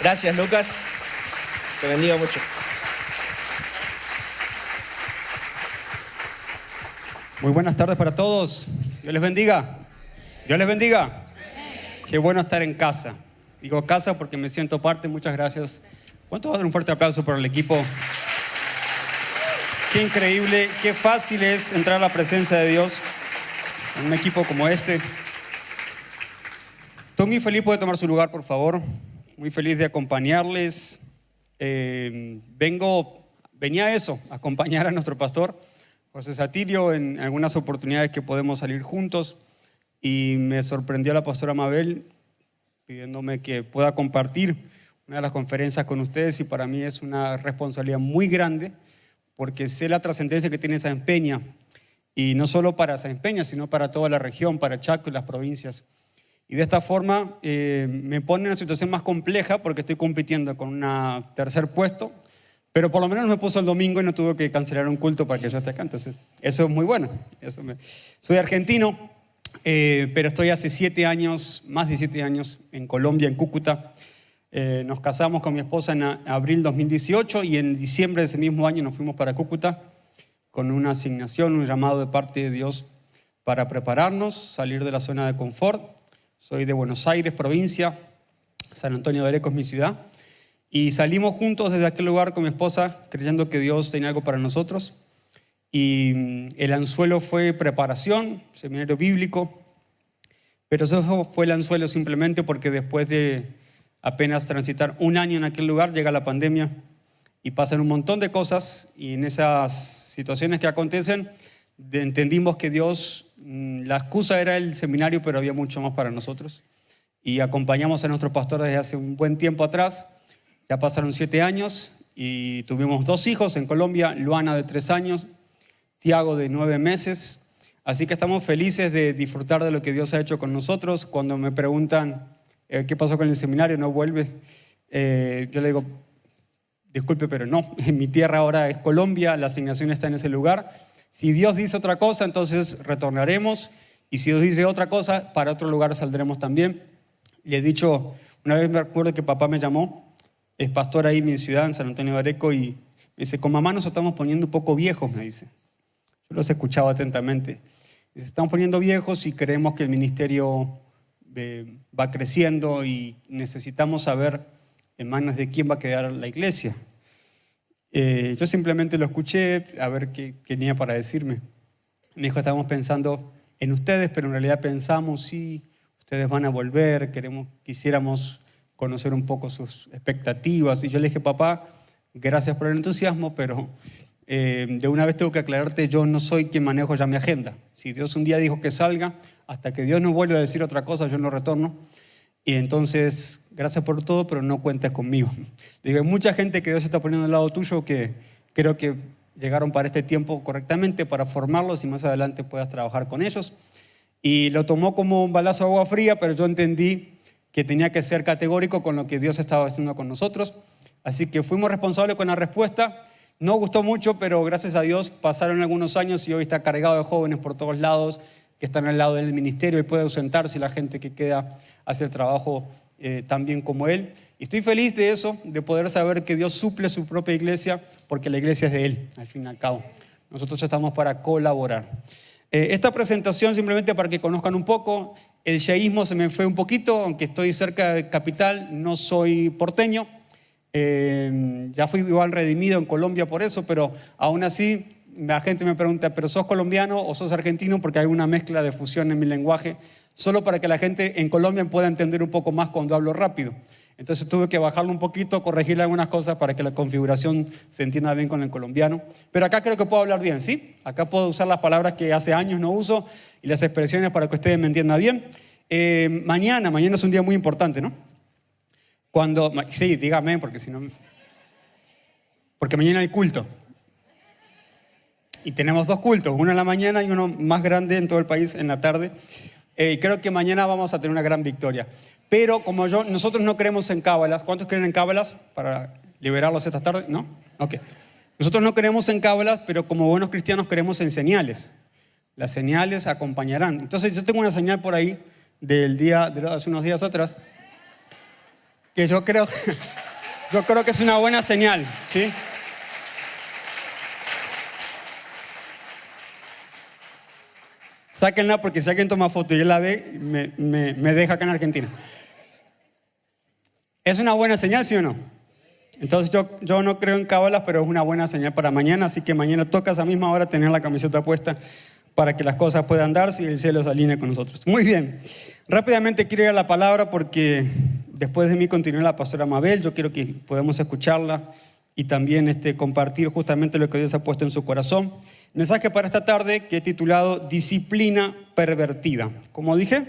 Gracias, Lucas. Te bendiga mucho. Muy buenas tardes para todos. Dios les bendiga. Dios les bendiga. Qué bueno estar en casa. Digo casa porque me siento parte. Muchas gracias. ¿Cuánto va a dar un fuerte aplauso para el equipo? Qué increíble, qué fácil es entrar a la presencia de Dios en un equipo como este. Estoy muy feliz, puede tomar su lugar, por favor. Muy feliz de acompañarles. Venía a eso, a acompañar a nuestro pastor José Satirio en algunas oportunidades que podemos salir juntos, y me sorprendió la pastora Mabel pidiéndome que pueda compartir una de las conferencias con ustedes, y para mí es una responsabilidad muy grande porque sé la trascendencia que tiene Sáenz Peña, y no solo para Sáenz Peña, sino para toda la región, para Chaco y las provincias. Y de esta forma me pone en una situación más compleja porque estoy compitiendo con un tercer puesto, pero por lo menos me puso el domingo y no tuve que cancelar un culto para que yo esté acá. Entonces, eso es muy bueno. Soy argentino, pero estoy hace 7 años, más de 7 años, en Colombia, en Cúcuta. Nos casamos con mi esposa en abril 2018 y en diciembre de ese mismo año nos fuimos para Cúcuta con una asignación, un llamado de parte de Dios para prepararnos, salir de la zona de confort. Soy de Buenos Aires, provincia. San Antonio de Areco es mi ciudad. Y salimos juntos desde aquel lugar con mi esposa, creyendo que Dios tenía algo para nosotros. Y el anzuelo fue preparación, seminario bíblico. Pero eso fue el anzuelo simplemente porque después de apenas transitar un año en aquel lugar, llega la pandemia y pasan un montón de cosas. Y en esas situaciones que acontecen, entendimos que Dios, la excusa era el seminario, pero había mucho más para nosotros. Y acompañamos a nuestro pastor desde hace un buen tiempo atrás. Ya pasaron 7 años y tuvimos 2 hijos en Colombia, Luana de 3 años, Tiago de 9 meses. Así que estamos felices de disfrutar de lo que Dios ha hecho con nosotros. Cuando me preguntan qué pasó con el seminario, no vuelve, yo le digo, disculpe, pero no, en mi tierra ahora es Colombia, la asignación está en ese lugar. Si Dios dice otra cosa, entonces retornaremos, y si Dios dice otra cosa, para otro lugar saldremos también. Le he dicho, una vez me acuerdo que papá me llamó, es pastor ahí en mi ciudad, en San Antonio de Areco, y me dice, con mamá nos estamos poniendo un poco viejos, me dice. Yo los escuchaba atentamente. Dice, estamos poniendo viejos y creemos que el ministerio va creciendo y necesitamos saber en manos de quién va a quedar la iglesia. Yo simplemente lo escuché a ver qué tenía para decirme. Me dijo, estábamos pensando en ustedes, pero en realidad pensamos, sí, ustedes van a volver, quisiéramos conocer un poco sus expectativas. Y yo le dije, papá, gracias por el entusiasmo, pero de una vez tengo que aclararte, yo no soy quien manejo ya mi agenda. Si Dios un día dijo que salga, hasta que Dios no vuelva a decir otra cosa, yo no retorno. Y entonces, gracias por todo, pero no cuentes conmigo. Le digo, hay mucha gente que Dios está poniendo al lado tuyo que creo que llegaron para este tiempo correctamente para formarlos y más adelante puedas trabajar con ellos. Y lo tomó como un balazo de agua fría, pero yo entendí que tenía que ser categórico con lo que Dios estaba haciendo con nosotros. Así que fuimos responsables con la respuesta. No gustó mucho, pero gracias a Dios pasaron algunos años y hoy está cargado de jóvenes por todos lados que están al lado del ministerio y puede ausentarse la gente que queda hace el trabajo tan bien como él. Y estoy feliz de eso, de poder saber que Dios suple su propia iglesia, porque la iglesia es de Él, al fin y al cabo. Nosotros estamos para colaborar. Esta presentación simplemente para que conozcan un poco. El yeísmo se me fue un poquito, aunque estoy cerca de capital, no soy porteño. Ya fui igual redimido en Colombia por eso, pero aún así la gente me pregunta, ¿pero sos colombiano o sos argentino? Porque hay una mezcla de fusión en mi lenguaje, solo para que la gente en Colombia pueda entender un poco más cuando hablo rápido. Entonces tuve que bajarlo un poquito, corregirle algunas cosas para que la configuración se entienda bien con el colombiano. Pero acá creo que puedo hablar bien, ¿sí? Acá puedo usar las palabras que hace años no uso y las expresiones para que ustedes me entiendan bien. Mañana es un día muy importante, ¿no? Sí, dígame, porque si no... Porque mañana hay culto. Y tenemos 2 cultos, uno en la mañana y uno más grande en todo el país en la tarde. Creo que mañana vamos a tener una gran victoria. Pero como nosotros no creemos en cábalas. ¿Cuántos creen en cábalas para liberarlos esta tarde? ¿No? Ok. Nosotros no creemos en cábalas, pero como buenos cristianos creemos en señales. Las señales acompañarán. Entonces yo tengo una señal por ahí del día de hace unos días atrás. que yo creo que es una buena señal, ¿sí? Sáquenla porque si alguien toma foto y él la ve, me deja acá en Argentina. ¿Es una buena señal, sí o no? Entonces yo no creo en cábalas, pero es una buena señal para mañana, así que mañana toca a esa misma hora tener la camiseta puesta para que las cosas puedan darse y el cielo se alinee con nosotros. Muy bien, rápidamente quiero ir a la palabra porque después de mí continúa la pastora Mabel. Yo quiero que podamos escucharla y también compartir justamente lo que Dios ha puesto en su corazón. Mensaje para esta tarde que he titulado Disciplina pervertida. ¿Cómo dije?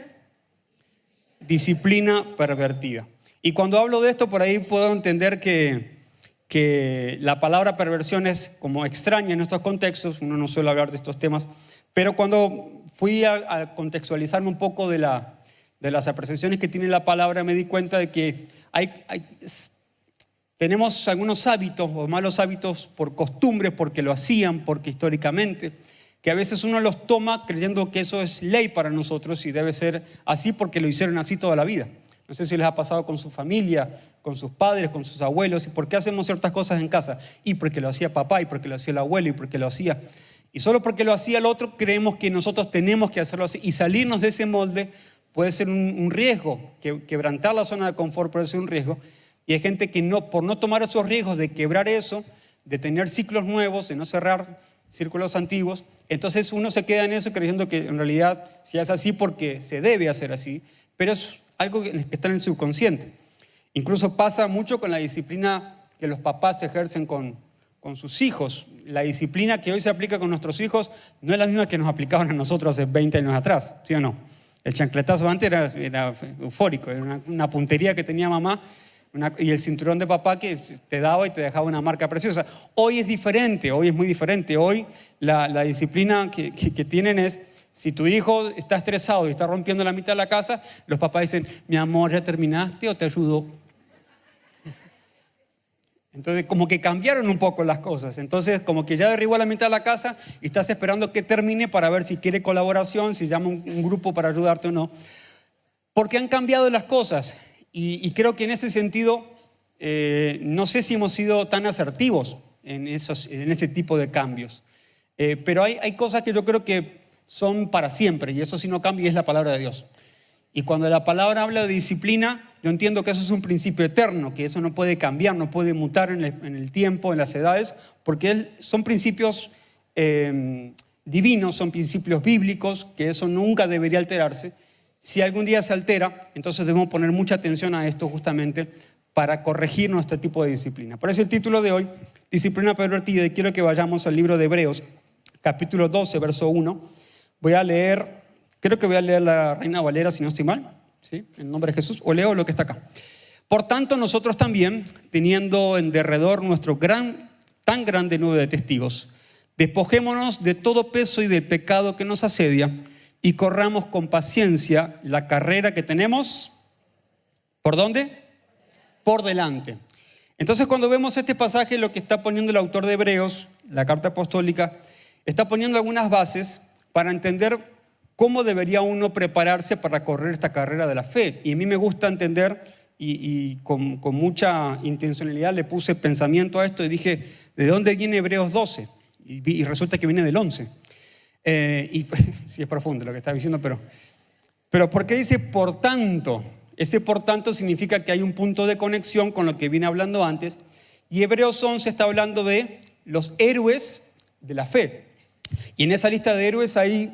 Disciplina pervertida. Y cuando hablo de esto, por ahí puedo entender que la palabra perversión es como extraña en estos contextos. Uno no suele hablar de estos temas. Pero cuando fui a contextualizarme un poco de las apreciaciones que tiene la palabra, me di cuenta de que tenemos algunos hábitos o malos hábitos por costumbre, porque lo hacían, porque históricamente, que a veces uno los toma creyendo que eso es ley para nosotros y debe ser así porque lo hicieron así toda la vida. No sé si les ha pasado con su familia, con sus padres, con sus abuelos. ¿Y por qué hacemos ciertas cosas en casa? Y porque lo hacía papá, y porque lo hacía el abuelo, y porque lo hacía. Y solo porque lo hacía el otro creemos que nosotros tenemos que hacerlo así. Y salirnos de ese molde puede ser un riesgo. Quebrantar la zona de confort puede ser un riesgo. Y hay gente que por no tomar esos riesgos de quebrar eso, de tener ciclos nuevos, de no cerrar círculos antiguos, entonces uno se queda en eso creyendo que en realidad se hace así porque se debe hacer así, pero es algo que está en el subconsciente. Incluso pasa mucho con la disciplina que los papás ejercen con sus hijos. La disciplina que hoy se aplica con nuestros hijos no es la misma que nos aplicaban a nosotros hace 20 años atrás, ¿sí o no? El chancletazo antes era eufórico, era una puntería que tenía mamá y el cinturón de papá que te daba y te dejaba una marca preciosa. Hoy es diferente, hoy es muy diferente. Hoy la disciplina que tienen es, si tu hijo está estresado y está rompiendo la mitad de la casa, los papás dicen, mi amor, ¿ya terminaste o te ayudo? Entonces, como que cambiaron un poco las cosas. Entonces, como que ya derribó la mitad de la casa y estás esperando que termine para ver si quiere colaboración, si llama un grupo para ayudarte o no. Porque han cambiado las cosas. Y creo que en ese sentido, no sé si hemos sido tan asertivos en ese tipo de cambios. Pero hay cosas que yo creo que son para siempre, y eso sí no cambia, y es la palabra de Dios. Y cuando la palabra habla de disciplina, yo entiendo que eso es un principio eterno, que eso no puede cambiar, no puede mutar en el tiempo, en las edades, porque son principios divinos, son principios bíblicos, que eso nunca debería alterarse. Si algún día se altera, entonces debemos poner mucha atención a esto justamente para corregir nuestro tipo de disciplina. Por eso el título de hoy, Disciplina pervertida, y quiero que vayamos al libro de Hebreos, capítulo 12, verso 1. Creo que voy a leer la Reina Valera, si no estoy mal, ¿sí? En nombre de Jesús, o leo lo que está acá. Por tanto, nosotros también, teniendo en derredor nuestro tan grande nube de testigos, despojémonos de todo peso y del pecado que nos asedia y corramos con paciencia la carrera que tenemos. ¿Por dónde? Por delante. Entonces, cuando vemos este pasaje, lo que está poniendo el autor de Hebreos, la carta apostólica, está poniendo algunas bases para entender cómo debería uno prepararse para correr esta carrera de la fe. Y a mí me gusta entender, y con mucha intencionalidad le puse pensamiento a esto y dije, ¿de dónde viene Hebreos 12? Y resulta que viene del 11. Y sí, es profundo lo que está diciendo, pero ¿por qué dice por tanto? Ese por tanto significa que hay un punto de conexión con lo que viene hablando antes. Y Hebreos 11 está hablando de los héroes de la fe. Y en esa lista de héroes hay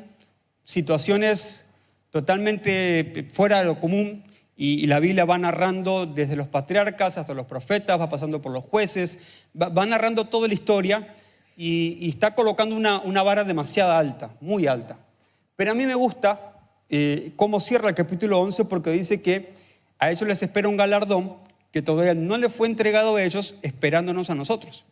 situaciones totalmente fuera de lo común, y la Biblia va narrando desde los patriarcas hasta los profetas, va pasando por los jueces, va narrando toda la historia y está colocando una vara demasiado alta, muy alta. Pero a mí me gusta cómo cierra el capítulo 11, porque dice que a ellos les espera un galardón que todavía no les fue entregado a ellos, esperándonos a nosotros.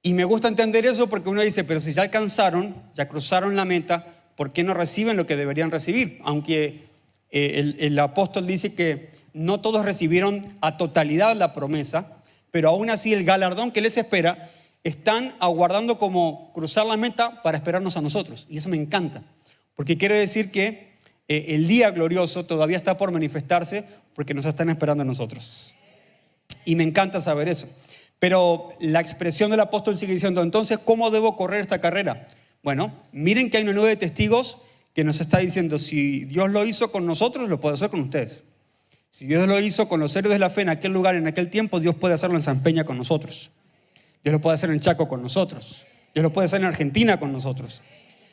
Y me gusta entender eso porque uno dice, pero si ya alcanzaron, ya cruzaron la meta, ¿por qué no reciben lo que deberían recibir? Aunque el apóstol dice que no todos recibieron a totalidad la promesa, pero aún así el galardón que les espera, están aguardando como cruzar la meta para esperarnos a nosotros. Y eso me encanta, porque quiere decir que el día glorioso todavía está por manifestarse porque nos están esperando a nosotros. Y me encanta saber eso. Pero la expresión del apóstol sigue diciendo, entonces, ¿cómo debo correr esta carrera? Bueno, miren que hay una nube de testigos que nos está diciendo, si Dios lo hizo con nosotros, lo puede hacer con ustedes. Si Dios lo hizo con los héroes de la fe en aquel lugar, en aquel tiempo, Dios puede hacerlo en San Peña con nosotros. Dios lo puede hacer en Chaco con nosotros. Dios lo puede hacer en Argentina con nosotros.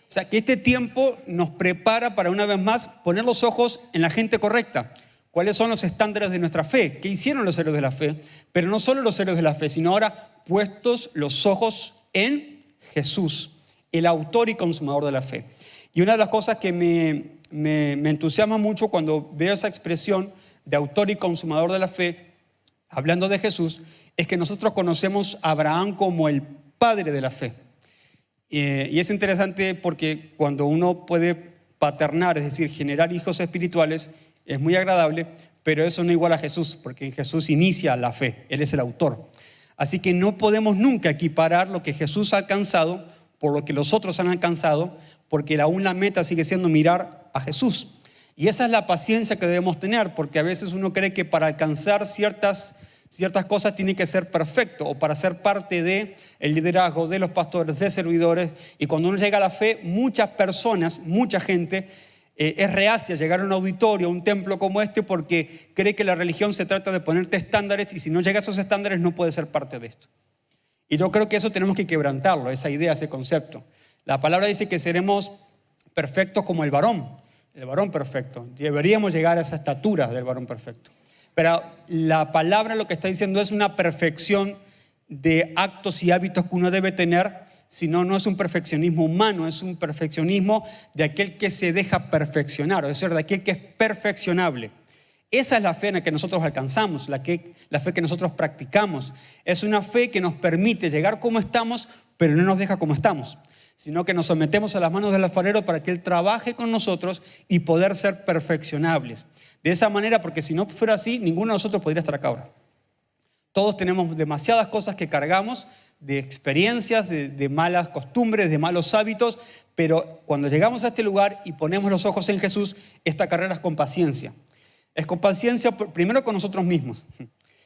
O sea, que este tiempo nos prepara para una vez más poner los ojos en la gente correcta. ¿Cuáles son los estándares de nuestra fe? ¿Qué hicieron los héroes de la fe? Pero no solo los héroes de la fe, sino ahora puestos los ojos en Jesús, el autor y consumador de la fe. Y una de las cosas que me entusiasma mucho cuando veo esa expresión de autor y consumador de la fe, hablando de Jesús, es que nosotros conocemos a Abraham como el padre de la fe. Y es interesante porque cuando uno puede paternar, es decir, generar hijos espirituales, es muy agradable, pero eso no iguala a Jesús, porque en Jesús inicia la fe, Él es el autor. Así que no podemos nunca equiparar lo que Jesús ha alcanzado por lo que los otros han alcanzado, porque aún la meta sigue siendo mirar a Jesús. Y esa es la paciencia que debemos tener, porque a veces uno cree que para alcanzar ciertas cosas tiene que ser perfecto, o para ser parte del liderazgo de los pastores, de servidores. Y cuando uno llega a la fe, muchas personas, mucha gente es reacia a llegar a un auditorio, a un templo como este, porque cree que la religión se trata de ponerte estándares, y si no llega a esos estándares no puede ser parte de esto. Y yo creo que eso tenemos que quebrantarlo, esa idea, ese concepto. La palabra dice que seremos perfectos como el varón perfecto. Deberíamos llegar a esa estatura del varón perfecto. Pero la palabra lo que está diciendo es una perfección de actos y hábitos que uno debe tener, sino no es un perfeccionismo humano, es un perfeccionismo de aquel que se deja perfeccionar, es decir, de aquel que es perfeccionable. Esa es la fe en la que nosotros alcanzamos, la fe que nosotros practicamos. Es una fe que nos permite llegar como estamos, pero no nos deja como estamos, sino que nos sometemos a las manos del alfarero para que Él trabaje con nosotros y poder ser perfeccionables. De esa manera, porque si no fuera así, ninguno de nosotros podría estar acá ahora. Todos tenemos demasiadas cosas que cargamos, de experiencias, de malas costumbres, de malos hábitos, pero cuando llegamos a este lugar y ponemos los ojos en Jesús, esta carrera es con paciencia. Es con paciencia primero con nosotros mismos.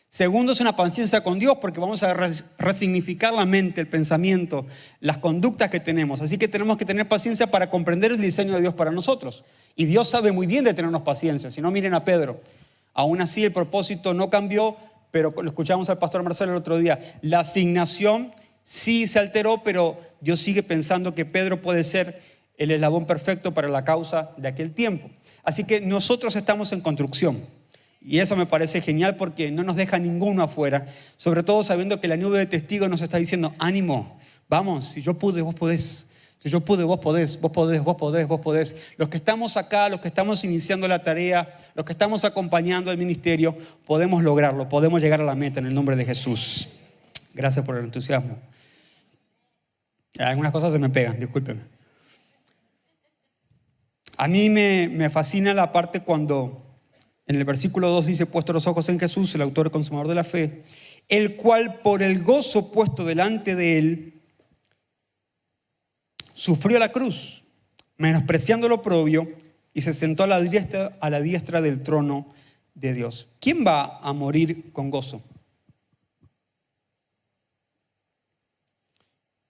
Segundo, es una paciencia con Dios, porque vamos a resignificar la mente, el pensamiento, las conductas que tenemos. Así que tenemos que tener paciencia para comprender el diseño de Dios para nosotros. Y Dios sabe muy bien de tenernos paciencia. Si no, miren a Pedro. Aún así el propósito no cambió, pero lo escuchamos al pastor Marcelo el otro día. La asignación sí se alteró, pero Dios sigue pensando que Pedro puede ser el eslabón perfecto para la causa de aquel tiempo. Así que nosotros estamos en construcción. Y eso me parece genial porque no nos deja ninguno afuera. Sobre todo sabiendo que la nube de testigos nos está diciendo, ánimo, vamos, si yo pude, vos podés. Si yo pude, vos podés, vos podés, vos podés, vos podés. Los que estamos acá, los que estamos iniciando la tarea, los que estamos acompañando el ministerio, podemos lograrlo, podemos llegar a la meta en el nombre de Jesús. Gracias por el entusiasmo. Algunas cosas se me pegan, discúlpenme. A mí me fascina la parte cuando en el versículo 2 dice, puesto los ojos en Jesús, el autor y consumador de la fe, el cual por el gozo puesto delante de él, sufrió la cruz, menospreciando lo oprobio, y se sentó a la diestra del trono de Dios. ¿Quién va a morir con gozo?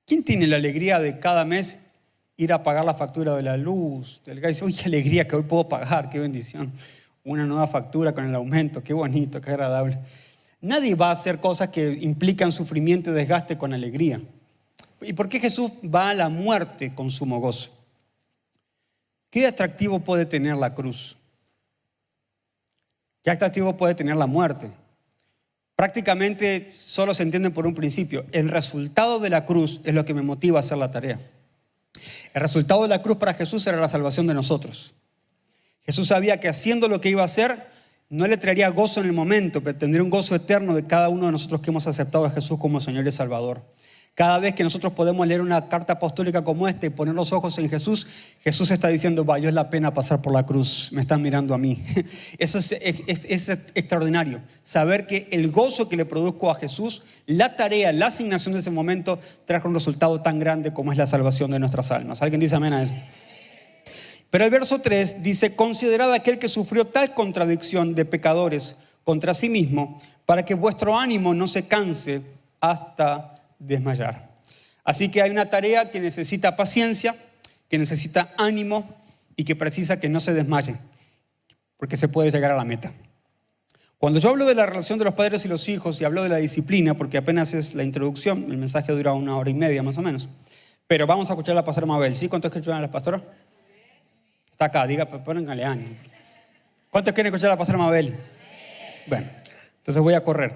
¿Quién tiene la alegría de cada mes ir a pagar la factura de la luz, del gas? Uy, qué alegría que hoy puedo pagar, qué bendición. Una nueva factura con el aumento, qué bonito, qué agradable. Nadie va a hacer cosas que implican sufrimiento y desgaste con alegría. ¿Y por qué Jesús va a la muerte con sumo gozo? ¿Qué atractivo puede tener la cruz? ¿Qué atractivo puede tener la muerte? Prácticamente solo se entiende por un principio. El resultado de la cruz es lo que me motiva a hacer la tarea. El resultado de la cruz para Jesús era la salvación de nosotros. Jesús sabía que haciendo lo que iba a hacer no le traería gozo en el momento, pero tendría un gozo eterno de cada uno de nosotros que hemos aceptado a Jesús como Señor y Salvador. Cada vez que nosotros podemos leer una carta apostólica como esta y poner los ojos en Jesús, Jesús está diciendo, valió la pena pasar por la cruz, me están mirando a mí. Eso es extraordinario, saber que el gozo que le produjo a Jesús, la tarea, la asignación de ese momento, trajo un resultado tan grande como es la salvación de nuestras almas. ¿Alguien dice amén a eso? Pero el verso 3 dice: considerad aquel que sufrió tal contradicción de pecadores contra sí mismo, para que vuestro ánimo no se canse hasta desmayar. Así que hay una tarea que necesita paciencia, que necesita ánimo y que precisa que no se desmaye, porque se puede llegar a la meta. Cuando yo hablo de la relación de los padres y los hijos y hablo de la disciplina, porque apenas es la introducción, el mensaje dura 1 hora y media más o menos, pero vamos a escuchar a la pastora Mabel. ¿Sí? ¿Cuántos quieren escuchar a la pastora? Está acá, diga, pónganle ánimo. ¿Cuántos quieren escuchar a la pastora Mabel? Bueno, entonces voy a correr.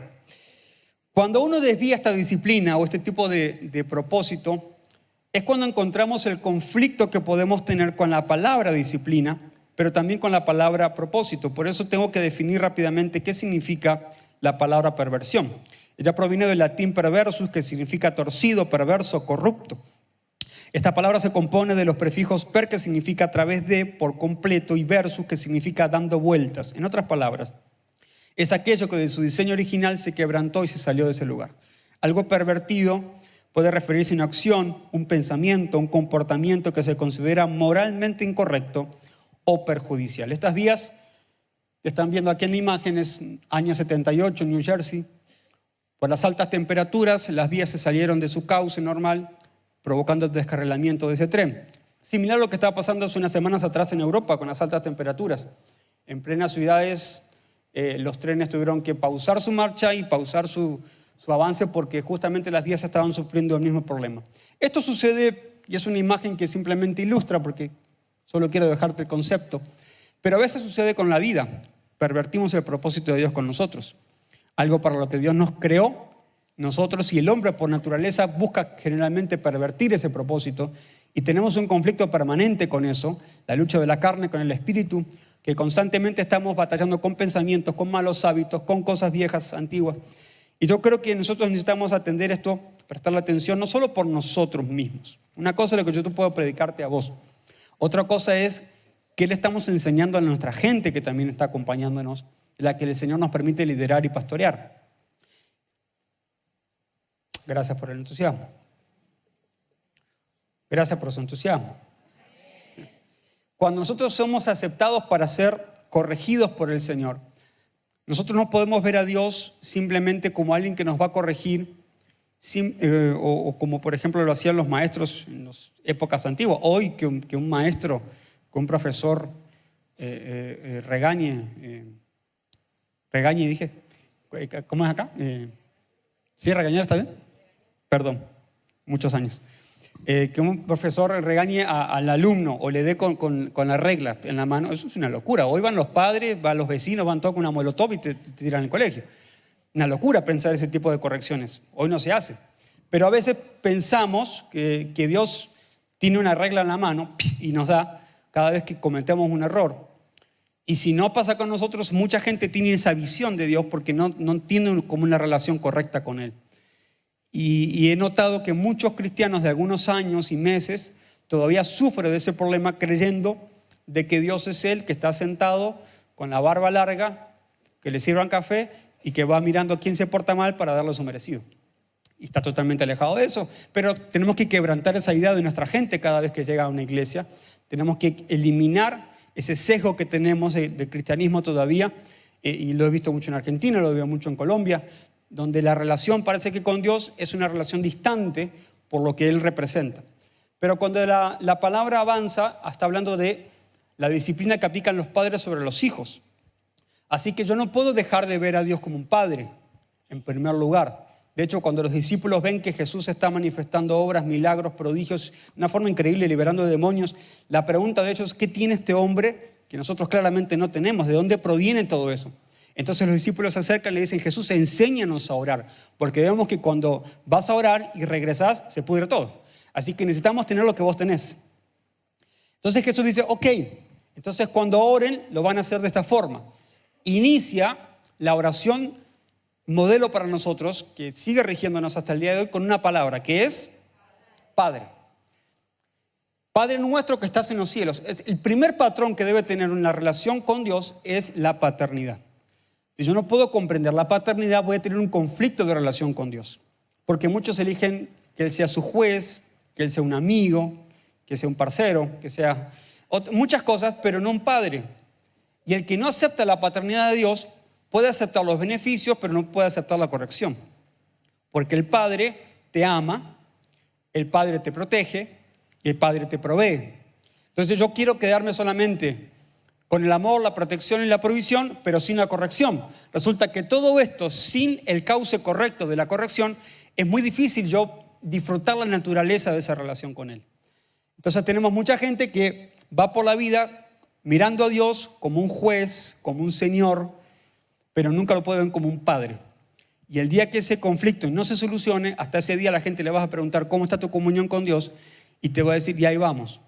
Cuando uno desvía esta disciplina o este tipo de propósito, es cuando encontramos el conflicto que podemos tener con la palabra disciplina, pero también con la palabra propósito. Por eso tengo que definir rápidamente qué significa la palabra perversión. Ella proviene del latín perversus, que significa torcido, perverso, corrupto. Esta palabra se compone de los prefijos per, que significa a través de, por completo, y versus, que significa dando vueltas. En otras palabras, es aquello que de su diseño original se quebrantó y se salió de ese lugar. Algo pervertido puede referirse a una acción, un pensamiento, un comportamiento que se considera moralmente incorrecto o perjudicial. Estas vías que están viendo aquí en la imagen es año 78 en New Jersey. Por las altas temperaturas, las vías se salieron de su cauce normal, provocando el descarrilamiento de ese tren. Similar a lo que estaba pasando hace unas semanas atrás en Europa con las altas temperaturas. En plenas ciudades, los trenes tuvieron que pausar su marcha y pausar su avance porque justamente las vías estaban sufriendo el mismo problema. Esto sucede, y es una imagen que simplemente ilustra porque solo quiero dejarte el concepto, pero a veces sucede con la vida. Pervertimos el propósito de Dios con nosotros. Algo para lo que Dios nos creó, nosotros, y el hombre por naturaleza busca generalmente pervertir ese propósito, y tenemos un conflicto permanente con eso, la lucha de la carne con el espíritu, que constantemente estamos batallando con pensamientos, con malos hábitos, con cosas viejas, antiguas. Y yo creo que nosotros necesitamos atender esto, prestarle atención, no solo por nosotros mismos. Una cosa es lo que yo puedo predicarte a vos. Otra cosa es qué le estamos enseñando a nuestra gente que también está acompañándonos, la que el Señor nos permite liderar y pastorear. Gracias por el entusiasmo. Gracias por su entusiasmo. Cuando nosotros somos aceptados para ser corregidos por el Señor, nosotros no podemos ver a Dios simplemente como alguien que nos va a corregir o como por ejemplo lo hacían los maestros en las épocas antiguas. Hoy que un maestro, que un profesor regañe, dije, ¿cómo es acá? ¿Sí, regañar está bien? Perdón, muchos años. Que un profesor regañe al alumno o le dé con la regla en la mano, eso es una locura. Hoy van los padres, van los vecinos, van todos con una molotov y te tiran al colegio. Una locura pensar ese tipo de correcciones. Hoy no se hace. Pero a veces pensamos que Dios tiene una regla en la mano y nos da cada vez que cometemos un error. Y si no pasa con nosotros, mucha gente tiene esa visión de Dios porque no tiene como una relación correcta con Él. Y he notado que muchos cristianos de algunos años y meses todavía sufren de ese problema creyendo de que Dios es Él que está sentado con la barba larga, que le sirvan café y que va mirando a quién se porta mal para darle su merecido. Y está totalmente alejado de eso. Pero tenemos que quebrantar esa idea de nuestra gente cada vez que llega a una iglesia. Tenemos que eliminar ese sesgo que tenemos del cristianismo todavía. Y lo he visto mucho en Argentina, lo veo mucho en Colombia, donde la relación parece que con Dios es una relación distante por lo que Él representa. Pero cuando la palabra avanza, está hablando de la disciplina que aplican los padres sobre los hijos. Así que yo no puedo dejar de ver a Dios como un padre, en primer lugar. De hecho, cuando los discípulos ven que Jesús está manifestando obras, milagros, prodigios, una forma increíble, liberando demonios, la pregunta de ellos es: ¿qué tiene este hombre que nosotros claramente no tenemos? ¿De dónde proviene todo eso? Entonces los discípulos se acercan y le dicen: Jesús, enséñanos a orar, porque vemos que cuando vas a orar y regresás, se pudre todo. Así que necesitamos tener lo que vos tenés. Entonces Jesús dice: ok, entonces cuando oren, lo van a hacer de esta forma. Inicia la oración modelo para nosotros, que sigue rigiéndonos hasta el día de hoy, con una palabra, que es Padre. Padre nuestro que estás en los cielos. El primer patrón que debe tener una relación con Dios es la paternidad. Si yo no puedo comprender la paternidad, voy a tener un conflicto de relación con Dios. Porque muchos eligen que Él sea su juez, que Él sea un amigo, que sea un parcero, que sea muchas cosas, pero no un padre. Y el que no acepta la paternidad de Dios puede aceptar los beneficios, pero no puede aceptar la corrección. Porque el Padre te ama, el Padre te protege y el Padre te provee. Entonces yo quiero quedarme solamente con el amor, la protección y la provisión, pero sin la corrección. Resulta que todo esto, sin el cauce correcto de la corrección, es muy difícil yo disfrutar la naturaleza de esa relación con Él. Entonces tenemos mucha gente que va por la vida mirando a Dios como un juez, como un señor, pero nunca lo puede ver como un padre. Y el día que ese conflicto no se solucione, hasta ese día la gente le vas a preguntar cómo está tu comunión con Dios y te va a decir, y ahí vamos.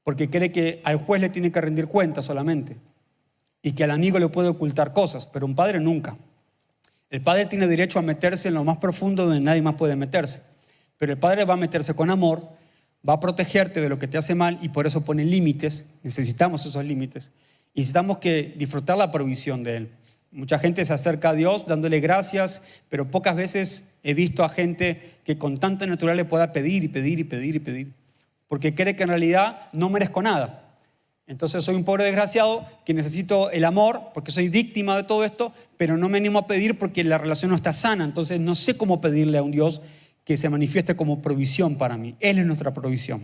Porque cree que al juez le tiene que rendir cuentas solamente y que al amigo le puede ocultar cosas, pero un padre nunca. El padre tiene derecho a meterse en lo más profundo donde nadie más puede meterse, pero el padre va a meterse con amor, va a protegerte de lo que te hace mal y por eso pone límites. Necesitamos esos límites. Necesitamos que disfrutar la provisión de Él. Mucha gente se acerca a Dios dándole gracias, pero pocas veces he visto a gente que con tanta naturaleza le pueda pedir y pedir y pedir y pedir, porque cree que en realidad no merezco nada. Entonces soy un pobre desgraciado que necesito el amor porque soy víctima de todo esto, pero no me animo a pedir porque la relación no está sana. Entonces no sé cómo pedirle a un Dios que se manifieste como provisión para mí. Él es nuestra provisión.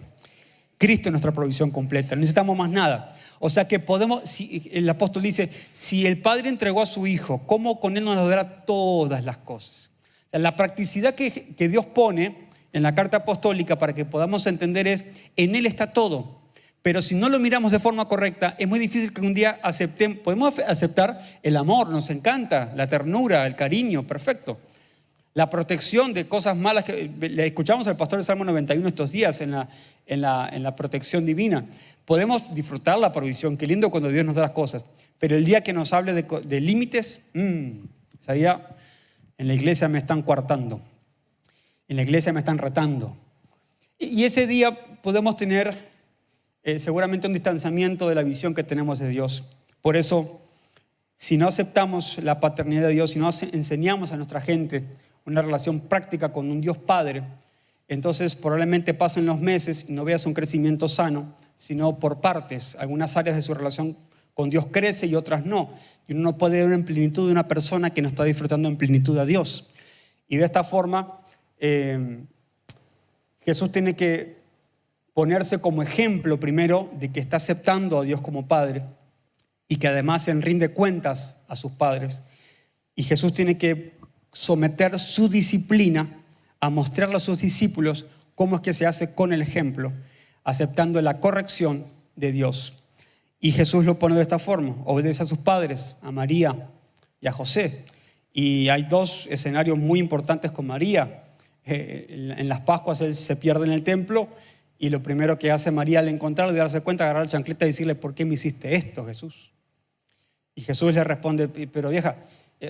Cristo es nuestra provisión completa. No necesitamos más nada. O sea que podemos, si el apóstol dice, si el Padre entregó a su Hijo, ¿cómo con Él nos dará todas las cosas? O sea, la practicidad que Dios pone en la carta apostólica para que podamos entender es, en Él está todo. Pero si no lo miramos de forma correcta, es muy difícil que un día aceptemos. Podemos aceptar el amor, nos encanta, la ternura, el cariño, perfecto. La protección de cosas malas que le escuchamos al pastor del Salmo 91 estos días en la protección divina. Podemos disfrutar la provisión, qué lindo cuando Dios nos da las cosas. Pero el día que nos hable de límites, ese día en la iglesia me están coartando, en la iglesia me están retando. Y ese día podemos tener seguramente un distanciamiento de la visión que tenemos de Dios. Por eso, si no aceptamos la paternidad de Dios, si no enseñamos a nuestra gente una relación práctica con un Dios Padre, entonces probablemente pasen los meses y no veas un crecimiento sano, sino por partes. Algunas áreas de su relación con Dios crece y otras no. Y uno no puede ver en plenitud de una persona que no está disfrutando en plenitud a Dios. Y de esta forma, Jesús tiene que ponerse como ejemplo primero de que está aceptando a Dios como Padre y que además se rinde cuentas a sus padres. Y Jesús tiene que someter su disciplina a mostrarle a sus discípulos cómo es que se hace con el ejemplo, aceptando la corrección de Dios. Y Jesús lo pone de esta forma: obedece a sus padres, a María y a José. Y hay dos escenarios muy importantes con María. En las Pascuas él se pierde en el templo y lo primero que hace María al encontrarlo, de darse cuenta, agarrar la chancleta y decirle: ¿por qué me hiciste esto, Jesús? Y Jesús le responde: pero vieja,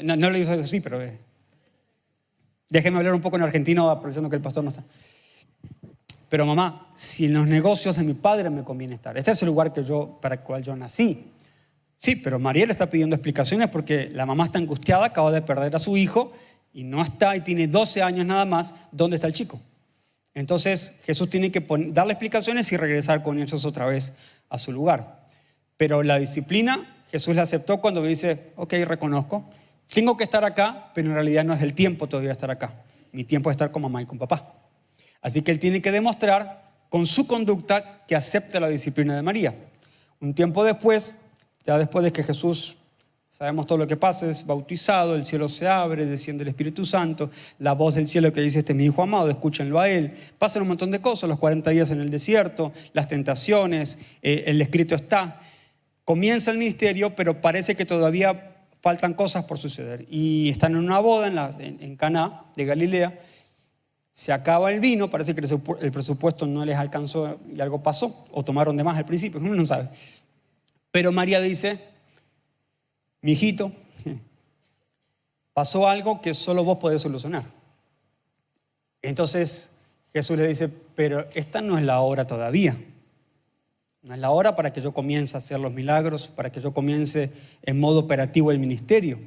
no le dice así, pero déjeme hablar un poco en argentino, aprovechando que el pastor no está. Pero mamá, si en los negocios de mi padre me conviene estar. Este es el lugar para el cual yo nací. Sí, pero María le está pidiendo explicaciones porque la mamá está angustiada, acaba de perder a su hijo y no está, y tiene 12 años nada más. ¿Dónde está el chico? Entonces Jesús tiene que darle explicaciones y regresar con ellos otra vez a su lugar. Pero la disciplina Jesús la aceptó cuando dice: ok, reconozco, tengo que estar acá, pero en realidad no es el tiempo todavía de estar acá. Mi tiempo es estar con mamá y con papá. Así que él tiene que demostrar con su conducta que acepta la disciplina de María. Un tiempo después, ya después de que Jesús, sabemos todo lo que pasa, es bautizado, el cielo se abre, desciende el Espíritu Santo, la voz del cielo que dice: este es mi hijo amado, escúchenlo a él. Pasan un montón de cosas, los 40 días en el desierto, las tentaciones, el escrito está. Comienza el ministerio, pero parece que todavía faltan cosas por suceder. Y están en una boda en Caná de Galilea. Se acaba el vino, parece que el presupuesto no les alcanzó y algo pasó, o tomaron de más al principio, uno no sabe. Pero María dice: mi hijito, pasó algo que solo vos podés solucionar. Entonces Jesús le dice: pero esta no es la hora todavía. No es la hora para que yo comience a hacer los milagros, para que yo comience en modo operativo el ministerio.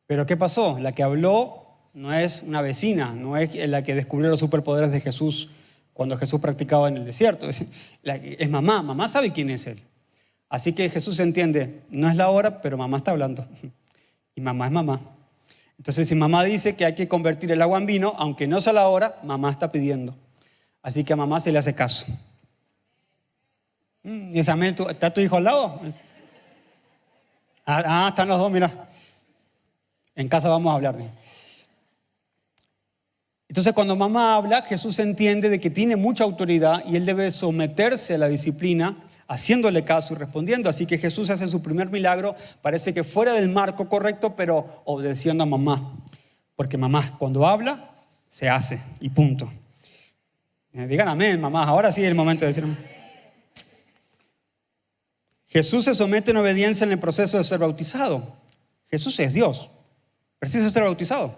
Pero ¿qué pasó? La que habló no es una vecina, no es la que descubrió los superpoderes de Jesús cuando Jesús practicaba en el desierto. Es mamá, mamá sabe quién es Él. Así que Jesús entiende, no es la hora, pero mamá está hablando. Y mamá es mamá. Entonces, si mamá dice que hay que convertir el agua en vino, aunque no sea la hora, mamá está pidiendo. Así que a mamá se le hace caso. ¿Está tu hijo al lado? Están los dos, mira. En casa vamos a hablar. Entonces, cuando mamá habla, Jesús entiende de que tiene mucha autoridad y él debe someterse a la disciplina, haciéndole caso y respondiendo. Así que Jesús hace su primer milagro, parece que fuera del marco correcto, pero obedeciendo a mamá. Porque mamá, cuando habla, se hace y punto. Digan amén, mamá. Ahora sí es el momento de decir amén. Jesús se somete en obediencia en el proceso de ser bautizado. Jesús es Dios. Precisa ser bautizado.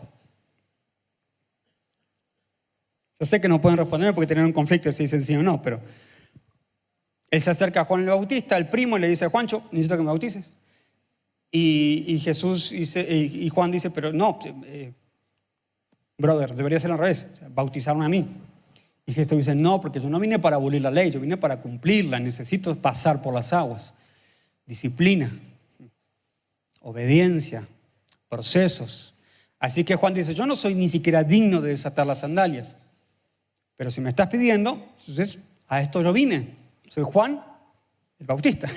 Yo sé que no pueden responder porque tienen un conflicto si dicen sí o no, pero él se acerca a Juan el Bautista, el primo, y le dice: Juancho, necesito que me bautices. Y Jesús dice, y Juan dice: pero no, brother, debería ser al revés, o sea, bautizarme a mí. Y Jesús dice: no, porque yo no vine para abolir la ley, yo vine para cumplirla, necesito pasar por las aguas. Disciplina, obediencia, procesos. Así que Juan dice: yo no soy ni siquiera digno de desatar las sandalias, pero si me estás pidiendo, entonces a esto yo vine. Soy Juan el Bautista,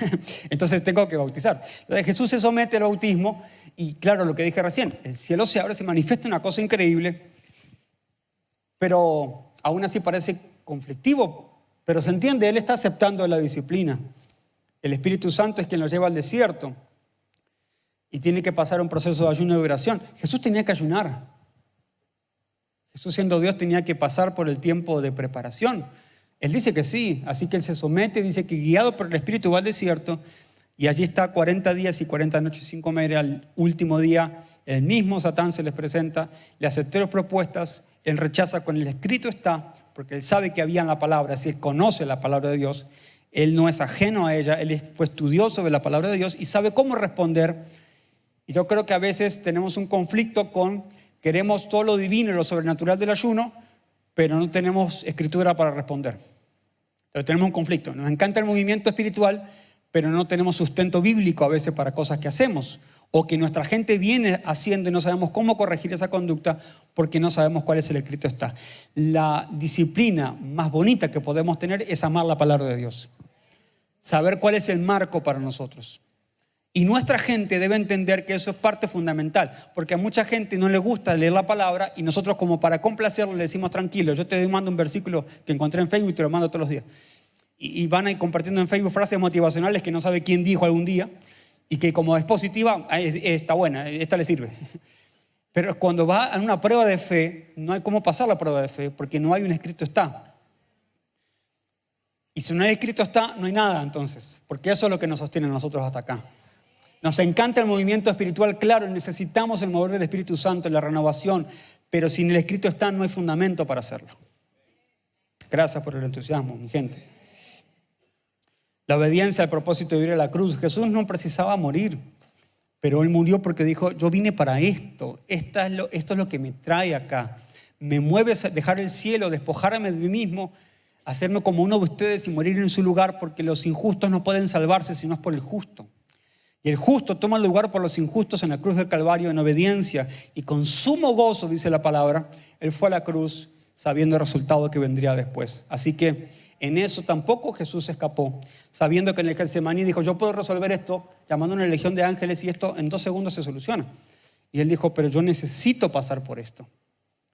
entonces tengo que bautizar. Entonces Jesús se somete al bautismo y claro, lo que dije recién, el cielo se abre, se manifiesta una cosa increíble, pero aún así parece conflictivo, pero se entiende, él está aceptando la disciplina. El Espíritu Santo es quien lo lleva al desierto y tiene que pasar un proceso de ayuno y oración. Jesús tenía que ayunar. Jesús, siendo Dios, tenía que pasar por el tiempo de preparación. Él dice que sí, así que él se somete, dice que guiado por el Espíritu va al desierto y allí está 40 días y 40 noches sin comer. Al último día el mismo Satán se les presenta, le hace 3 propuestas, él rechaza con el escrito está, porque él sabe que había en la palabra, así que conoce la palabra de Dios, él no es ajeno a ella, él fue estudioso de la palabra de Dios y sabe cómo responder. Y yo creo que a veces tenemos un conflicto con, queremos todo lo divino y lo sobrenatural del ayuno, pero no tenemos escritura para responder. Entonces tenemos un conflicto. Nos encanta el movimiento espiritual, pero no tenemos sustento bíblico a veces para cosas que hacemos. O que nuestra gente viene haciendo y no sabemos cómo corregir esa conducta porque no sabemos cuál es el escrito está. La disciplina más bonita que podemos tener es amar la palabra de Dios. Saber cuál es el marco para nosotros. Y nuestra gente debe entender que eso es parte fundamental, porque a mucha gente no le gusta leer la palabra y nosotros, como para complacerlo, le decimos: tranquilo, yo te mando un versículo que encontré en Facebook y te lo mando todos los días. Y van a ir compartiendo en Facebook frases motivacionales que no sabe quién dijo algún día y que, como es positiva, está buena, esta le sirve. Pero cuando va a una prueba de fe, no hay cómo pasar la prueba de fe porque no hay un escrito está. Y si no hay escrito está, no hay nada entonces, porque eso es lo que nos sostiene a nosotros hasta acá. Nos encanta el movimiento espiritual, claro, necesitamos el mover del Espíritu Santo, la renovación, pero sin el escrito está, no hay fundamento para hacerlo. Gracias por el entusiasmo, mi gente. La obediencia al propósito de ir a la cruz. Jesús no precisaba morir, pero él murió porque dijo: yo vine para esto, esto es lo que me trae acá. Me mueve a dejar el cielo, despojarme de mí mismo, hacerme como uno de ustedes y morir en su lugar, porque los injustos no pueden salvarse si no es por el justo. Y el justo toma el lugar por los injustos en la cruz del Calvario en obediencia. Y con sumo gozo, dice la palabra, él fue a la cruz sabiendo el resultado que vendría después. Así que en eso tampoco Jesús escapó, sabiendo que en el Getsemaní dijo: yo puedo resolver esto llamando a una legión de ángeles y esto en 2 segundos se soluciona. Y él dijo: pero yo necesito pasar por esto.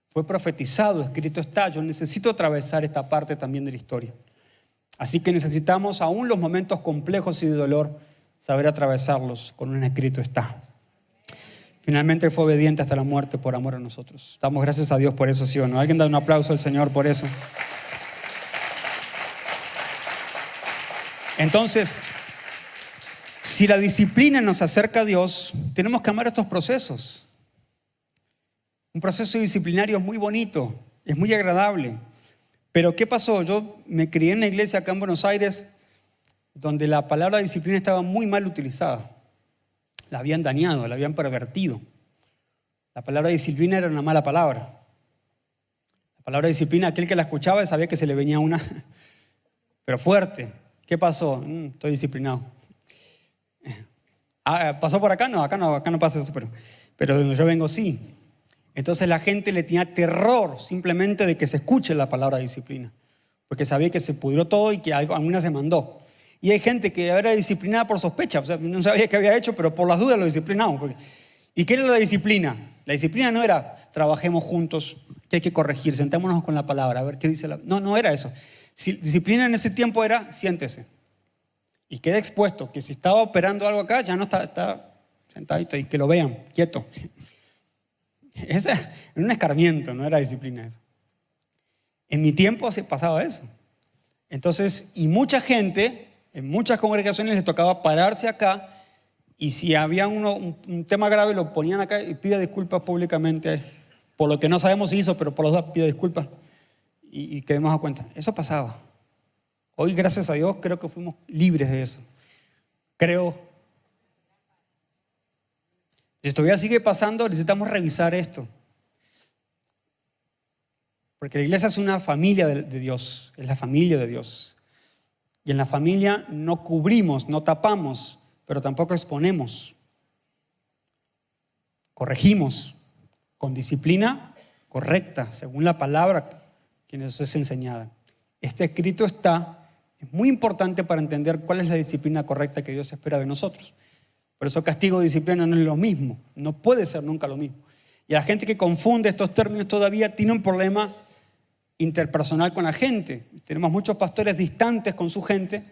Fue profetizado, escrito está, yo necesito atravesar esta parte también de la historia. Así que necesitamos, aún los momentos complejos y de dolor, saber atravesarlos con un escrito está. Finalmente fue obediente hasta la muerte por amor a nosotros. Damos gracias a Dios por eso, ¿sí o no? ¿Alguien da un aplauso al Señor por eso? Entonces, si la disciplina nos acerca a Dios, tenemos que amar estos procesos. Un proceso disciplinario es muy bonito, es muy agradable. Pero ¿qué pasó? Yo me crié en una iglesia acá en Buenos Aires donde la palabra disciplina estaba muy mal utilizada. La habían dañado, la habían pervertido. La palabra disciplina era una mala palabra. La palabra disciplina, aquel que la escuchaba sabía que se le venía una, pero fuerte. ¿Qué pasó? Estoy disciplinado. ¿Pasó por acá? No, acá no pasa eso, pero de donde yo vengo sí. Entonces la gente le tenía terror simplemente de que se escuche la palabra disciplina, porque sabía que se pudrió todo y que alguna se mandó. Y hay gente que era disciplinada por sospecha, o sea, no sabía qué había hecho, pero por las dudas lo disciplinaban. ¿Y qué era la disciplina? La disciplina no era trabajemos juntos, que hay que corregir, sentémonos con la palabra, a ver qué dice la... No era eso. Disciplina en ese tiempo era siéntese y quede expuesto, que si estaba operando algo acá, ya no está sentadito y que lo vean, quieto. Ese era un escarmiento, no era disciplina eso. En mi tiempo se pasaba eso. Entonces, y mucha gente, en muchas congregaciones les tocaba pararse acá y si había un tema grave lo ponían acá y pide disculpas públicamente por lo que no sabemos si hizo, pero por los dos pide disculpas y quedemos a cuenta. Eso pasaba. Hoy, gracias a Dios, creo que fuimos libres de eso. Creo. Si todavía sigue pasando, necesitamos revisar esto. Porque la iglesia es una familia de Dios, es la familia de Dios. Y en la familia no cubrimos, no tapamos, pero tampoco exponemos. Corregimos con disciplina correcta, según la palabra que nos es enseñada. Este escrito es muy importante para entender cuál es la disciplina correcta que Dios espera de nosotros. Por eso castigo y disciplina no es lo mismo, no puede ser nunca lo mismo. Y la gente que confunde estos términos todavía tiene un problema interpersonal con la gente. Tenemos muchos pastores distantes con su gente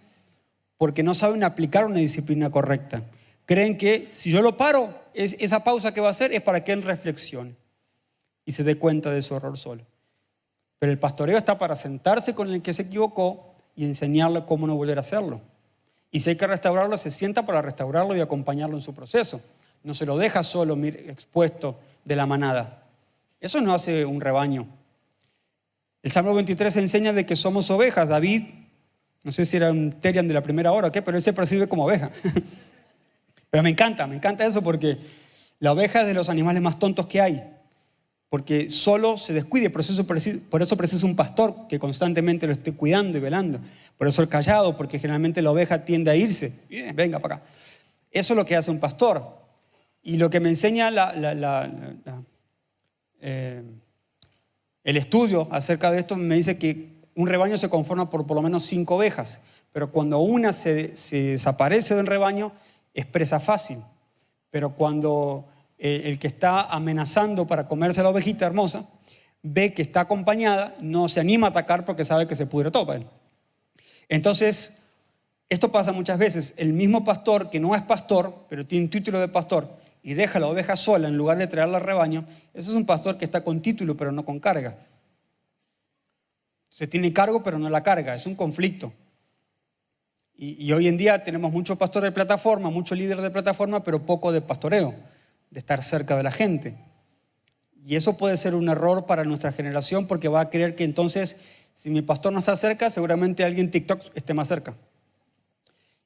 porque no saben aplicar una disciplina correcta. Creen que si yo lo paro, esa pausa que va a hacer es para que él reflexione y se dé cuenta de su error solo. Pero el pastoreo está para sentarse con el que se equivocó y enseñarle cómo no volver a hacerlo. Y si hay que restaurarlo, se sienta para restaurarlo y acompañarlo en su proceso. No se lo deja solo expuesto de la manada. Eso no hace un rebaño. El Salmo 23 enseña de que somos ovejas. David, no sé si era un Terian de la primera hora o qué, pero él se percibe como oveja. Pero me encanta eso porque la oveja es de los animales más tontos que hay. Porque solo se descuide, por eso precisa un pastor que constantemente lo esté cuidando y velando. Por eso el callado, porque generalmente la oveja tiende a irse. Venga para acá. Eso es lo que hace un pastor. Y lo que me enseña el estudio acerca de esto me dice que un rebaño se conforma por lo menos 5 ovejas. Pero cuando una se desaparece del rebaño, es presa fácil. Pero cuando el que está amenazando para comerse a la ovejita hermosa ve que está acompañada, no se anima a atacar porque sabe que se pudre todo para él. Entonces, esto pasa muchas veces. El mismo pastor que no es pastor, pero tiene un título de pastor y deja a la oveja sola en lugar de traerla al rebaño, eso es un pastor que está con título pero no con carga. Se tiene cargo pero no la carga, es un conflicto. Y hoy en día tenemos muchos pastores de plataforma, muchos líderes de plataforma, pero poco de pastoreo, de estar cerca de la gente. Y eso puede ser un error para nuestra generación porque va a creer que entonces, si mi pastor no está cerca, seguramente alguien en TikTok esté más cerca.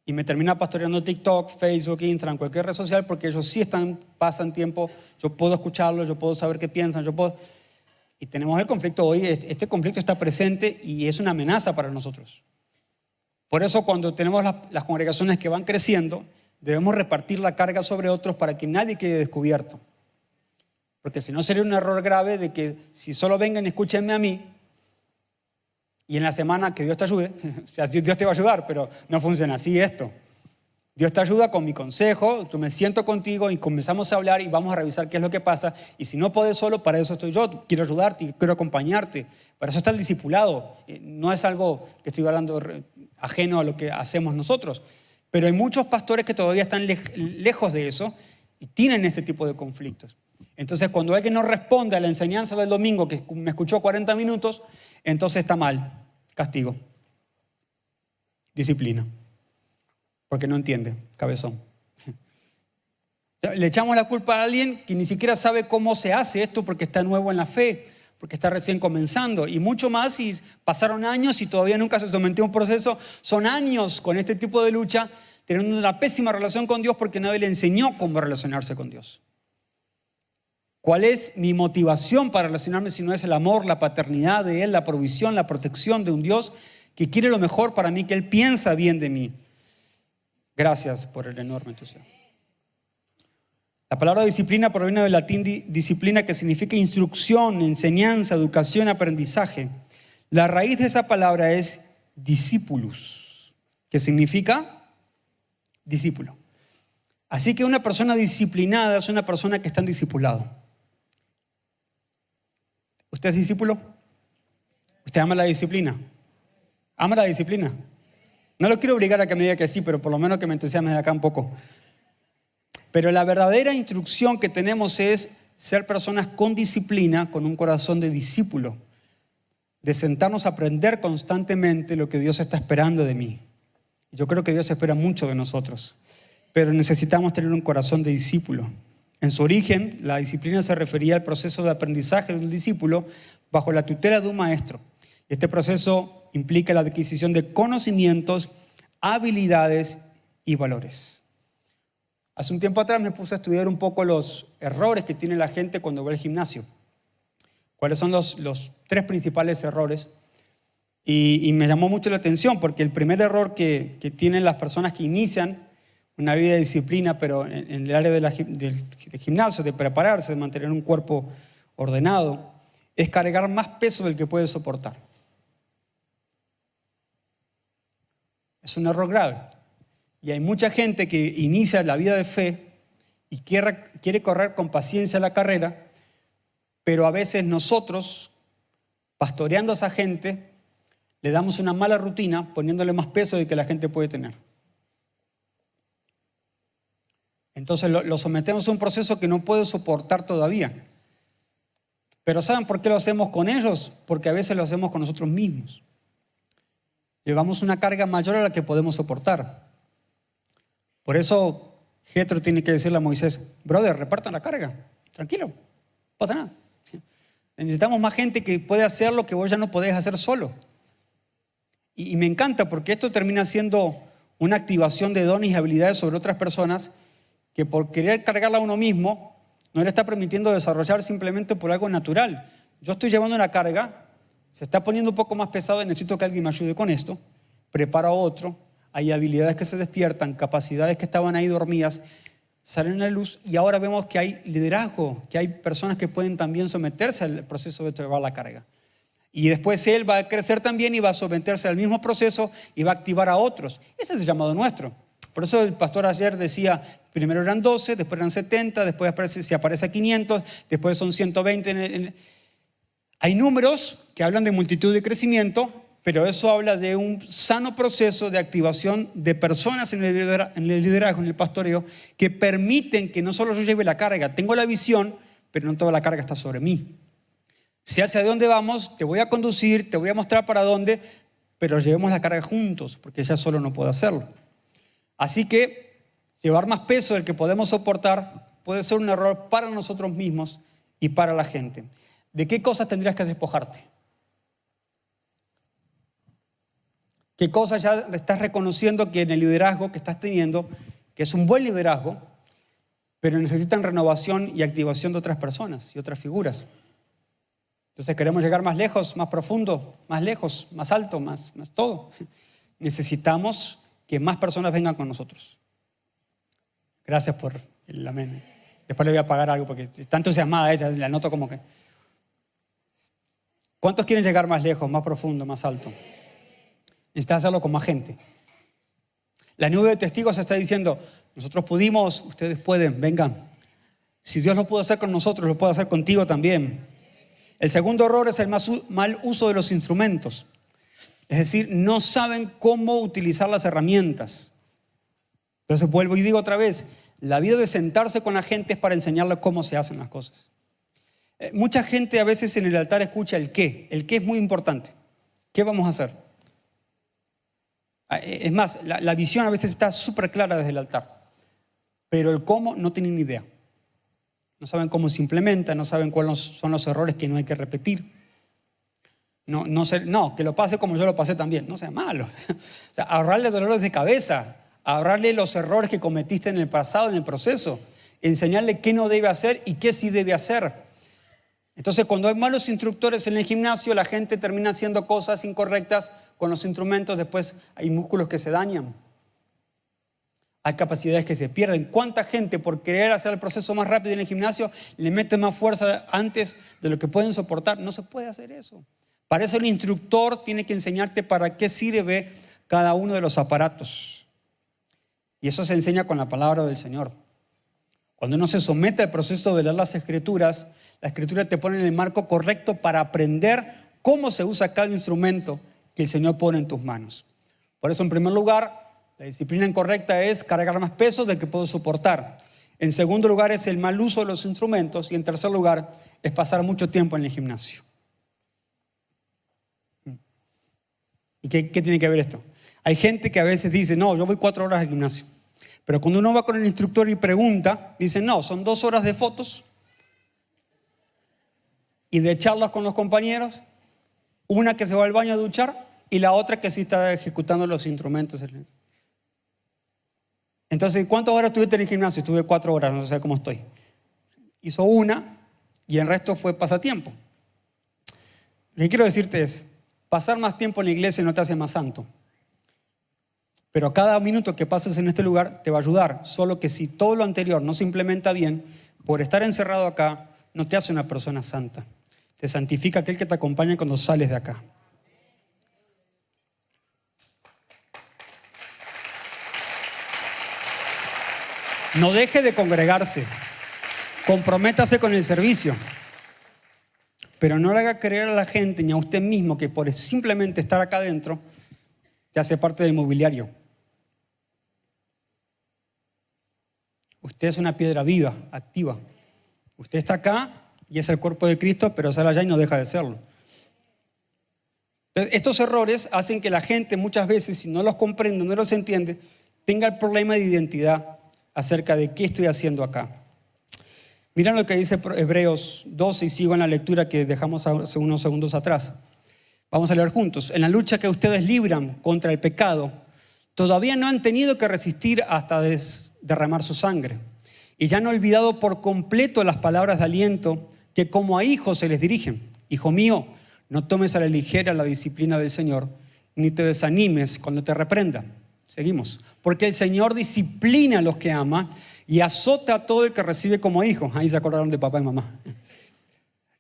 Y me termina pastoreando TikTok, Facebook, Instagram, cualquier red social porque ellos sí pasan tiempo, yo puedo escucharlos, yo puedo saber qué piensan, Y tenemos el conflicto hoy, este conflicto está presente y es una amenaza para nosotros. Por eso cuando tenemos las congregaciones que van creciendo, debemos repartir la carga sobre otros para que nadie quede descubierto. Porque si no sería un error grave de que si solo vengan y escúchenme a mí y en la semana que Dios te ayude, o sea, Dios te va a ayudar, pero no funciona así esto. Dios te ayuda con mi consejo, yo me siento contigo y comenzamos a hablar y vamos a revisar qué es lo que pasa. Y si no puedes solo, para eso estoy yo, quiero ayudarte, quiero acompañarte. Para eso está el discipulado. No es algo que estoy hablando ajeno a lo que hacemos nosotros. Pero hay muchos pastores que todavía están lejos de eso y tienen este tipo de conflictos. Entonces, cuando alguien no responde a la enseñanza del domingo, que me escuchó 40 minutos, entonces está mal. Castigo. Disciplina. Porque no entiende, cabezón. Le echamos la culpa a alguien que ni siquiera sabe cómo se hace esto porque está nuevo en la fe, porque está recién comenzando. Y mucho más si pasaron años y todavía nunca se sometió a un proceso. Son años con este tipo de lucha, teniendo una pésima relación con Dios porque nadie le enseñó cómo relacionarse con Dios. ¿Cuál es mi motivación para relacionarme si no es el amor, la paternidad de Él, la provisión, la protección de un Dios que quiere lo mejor para mí, que Él piensa bien de mí? Gracias por el enorme entusiasmo. La palabra disciplina proviene del latín disciplina, que significa instrucción, enseñanza, educación, aprendizaje. La raíz de esa palabra es discipulus, que significa discípulo. Así que una persona disciplinada es una persona que está en discipulado. ¿Usted es discípulo? ¿Usted ama la disciplina? ¿Ama la disciplina? No lo quiero obligar a que me diga que sí, pero por lo menos que me entusiasme de acá un poco. Pero la verdadera instrucción que tenemos es ser personas con disciplina, con un corazón de discípulo, de sentarnos a aprender constantemente lo que Dios está esperando de mí. Yo creo que Dios espera mucho de nosotros, pero necesitamos tener un corazón de discípulo. En su origen, la disciplina se refería al proceso de aprendizaje de un discípulo bajo la tutela de un maestro. Este proceso implica la adquisición de conocimientos, habilidades y valores. Hace un tiempo atrás me puse a estudiar un poco los errores que tiene la gente cuando va al gimnasio. ¿Cuáles son los 3 principales errores? Y me llamó mucho la atención porque el primer error que tienen las personas que inician una vida de disciplina, pero en el área del gimnasio, de prepararse, de mantener un cuerpo ordenado, es cargar más peso del que puede soportar. Es un error grave. Y hay mucha gente que inicia la vida de fe y quiere correr con paciencia la carrera, pero a veces nosotros, pastoreando a esa gente, le damos una mala rutina poniéndole más peso del que la gente puede tener. Entonces lo sometemos a un proceso que no puede soportar todavía. Pero ¿saben por qué lo hacemos con ellos? Porque a veces lo hacemos con nosotros mismos. Llevamos una carga mayor a la que podemos soportar. Por eso Jetro tiene que decirle a Moisés: brother, repartan la carga, tranquilo, no pasa nada. Necesitamos más gente que pueda hacer lo que vos ya no podés hacer solo. Y me encanta porque esto termina siendo una activación de dones y habilidades sobre otras personas que por querer cargarla a uno mismo no le está permitiendo desarrollar simplemente por algo natural. Yo estoy llevando una carga, se está poniendo un poco más pesado y necesito que alguien me ayude con esto. Preparo a otro, hay habilidades que se despiertan, capacidades que estaban ahí dormidas, salen a la luz y ahora vemos que hay liderazgo, que hay personas que pueden también someterse al proceso de llevar la carga. Y después él va a crecer también y va a someterse al mismo proceso y va a activar a otros. Ese es el llamado nuestro. Por eso el pastor ayer decía, primero eran 12, después eran 70, después se aparece a 500, después son 120. Hay números que hablan de multitud y crecimiento, pero eso habla de un sano proceso de activación de personas en el liderazgo, en el pastoreo, que permiten que no solo yo lleve la carga, tengo la visión, pero no toda la carga está sobre mí. Si hacia dónde vamos, te voy a conducir, te voy a mostrar para dónde, pero llevemos la carga juntos, porque ella solo no puede hacerlo. Así que llevar más peso del que podemos soportar puede ser un error para nosotros mismos y para la gente. ¿De qué cosas tendrías que despojarte? ¿Qué cosas ya estás reconociendo que en el liderazgo que estás teniendo, que es un buen liderazgo, pero necesitan renovación y activación de otras personas y otras figuras? Entonces queremos llegar más lejos, más profundo, más lejos, más alto, más todo. Necesitamos que más personas vengan con nosotros. Gracias por el amén. Después le voy a pagar algo porque está entusiasmada ella, la noto como que. ¿Cuántos quieren llegar más lejos, más profundo, más alto? Necesitas hacerlo con más gente. La nube de testigos está diciendo, nosotros pudimos, ustedes pueden, vengan. Si Dios lo pudo hacer con nosotros, lo puede hacer contigo también. El segundo error es el mal uso de los instrumentos. Es decir, no saben cómo utilizar las herramientas. Entonces vuelvo y digo otra vez, la vida de sentarse con la gente es para enseñarle cómo se hacen las cosas. Mucha gente a veces en el altar escucha el qué. El qué es muy importante. ¿Qué vamos a hacer? Es más, la visión a veces está súper clara desde el altar. Pero el cómo no tienen ni idea. No saben cómo se implementa, no saben cuáles son los errores que no hay que repetir. No, que lo pase como yo lo pasé también. No sea malo. O sea, ahorrarle dolores de cabeza, ahorrarle los errores que cometiste en el pasado, en el proceso. enseñarle qué no debe hacer y qué sí debe hacer. Entonces, cuando hay malos instructores en el gimnasio, la gente termina haciendo cosas incorrectas con los instrumentos. Después hay músculos que se dañan. Hay capacidades que se pierden. ¿Cuánta gente por querer hacer el proceso más rápido en el gimnasio le mete más fuerza antes de lo que pueden soportar? No se puede hacer eso. Para eso el instructor tiene que enseñarte para qué sirve cada uno de los aparatos. Y eso se enseña con la palabra del Señor. Cuando uno se somete al proceso de leer las Escrituras, la Escritura te pone en el marco correcto para aprender cómo se usa cada instrumento que el Señor pone en tus manos. Por eso, en primer lugar, la disciplina incorrecta es cargar más peso del que puedo soportar. En segundo lugar, es el mal uso de los instrumentos. Y en tercer lugar, es pasar mucho tiempo en el gimnasio. ¿Y qué tiene que ver esto? Hay gente que a veces dice, no, yo voy 4 horas al gimnasio. Pero cuando uno va con el instructor y pregunta, dice, no, son 2 horas de fotos y de charlas con los compañeros, una que se va al baño a duchar y la otra que sí está ejecutando los instrumentos. Entonces, ¿cuántas horas estuviste en el gimnasio? Estuve 4 horas, no sé cómo estoy. Hizo una y el resto fue pasatiempo. Lo que quiero decirte es, pasar más tiempo en la iglesia no te hace más santo. Pero cada minuto que pases en este lugar te va a ayudar. Solo que si todo lo anterior no se implementa bien, por estar encerrado acá, no te hace una persona santa. Te santifica aquel que te acompaña cuando sales de acá. No deje de congregarse. Comprométase con el servicio. Pero no le haga creer a la gente ni a usted mismo que por simplemente estar acá adentro te hace parte del mobiliario. Usted es una piedra viva, activa. Usted está acá y es el cuerpo de Cristo, pero sale allá y no deja de serlo. Entonces, estos errores hacen que la gente muchas veces, si no los comprende, no los entiende, tenga el problema de identidad acerca de qué estoy haciendo acá. Miren lo que dice Hebreos 12 y sigo en la lectura que dejamos hace unos segundos atrás. Vamos a leer juntos. En la lucha que ustedes libran contra el pecado, todavía no han tenido que resistir hasta derramar su sangre. Y ya han olvidado por completo las palabras de aliento que como a hijos se les dirigen. Hijo mío, no tomes a la ligera la disciplina del Señor, ni te desanimes cuando te reprenda. Seguimos. Porque el Señor disciplina a los que ama y azota a todo el que recibe como hijo. Ahí se acordaron de papá y mamá.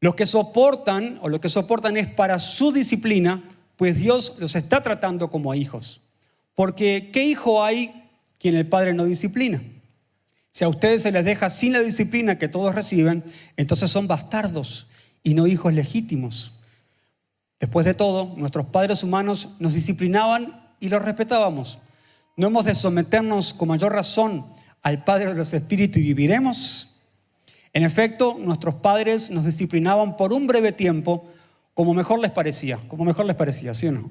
Los que soportan es para su disciplina, pues Dios los está tratando como a hijos. Porque ¿qué hijo hay quien el padre no disciplina? Si a ustedes se les deja sin la disciplina que todos reciben, entonces son bastardos y no hijos legítimos. Después de todo, nuestros padres humanos nos disciplinaban y los respetábamos. ¿No hemos de someternos con mayor razón al Padre de los Espíritus y viviremos? En efecto, nuestros padres nos disciplinaban por un breve tiempo como mejor les parecía, ¿sí o no?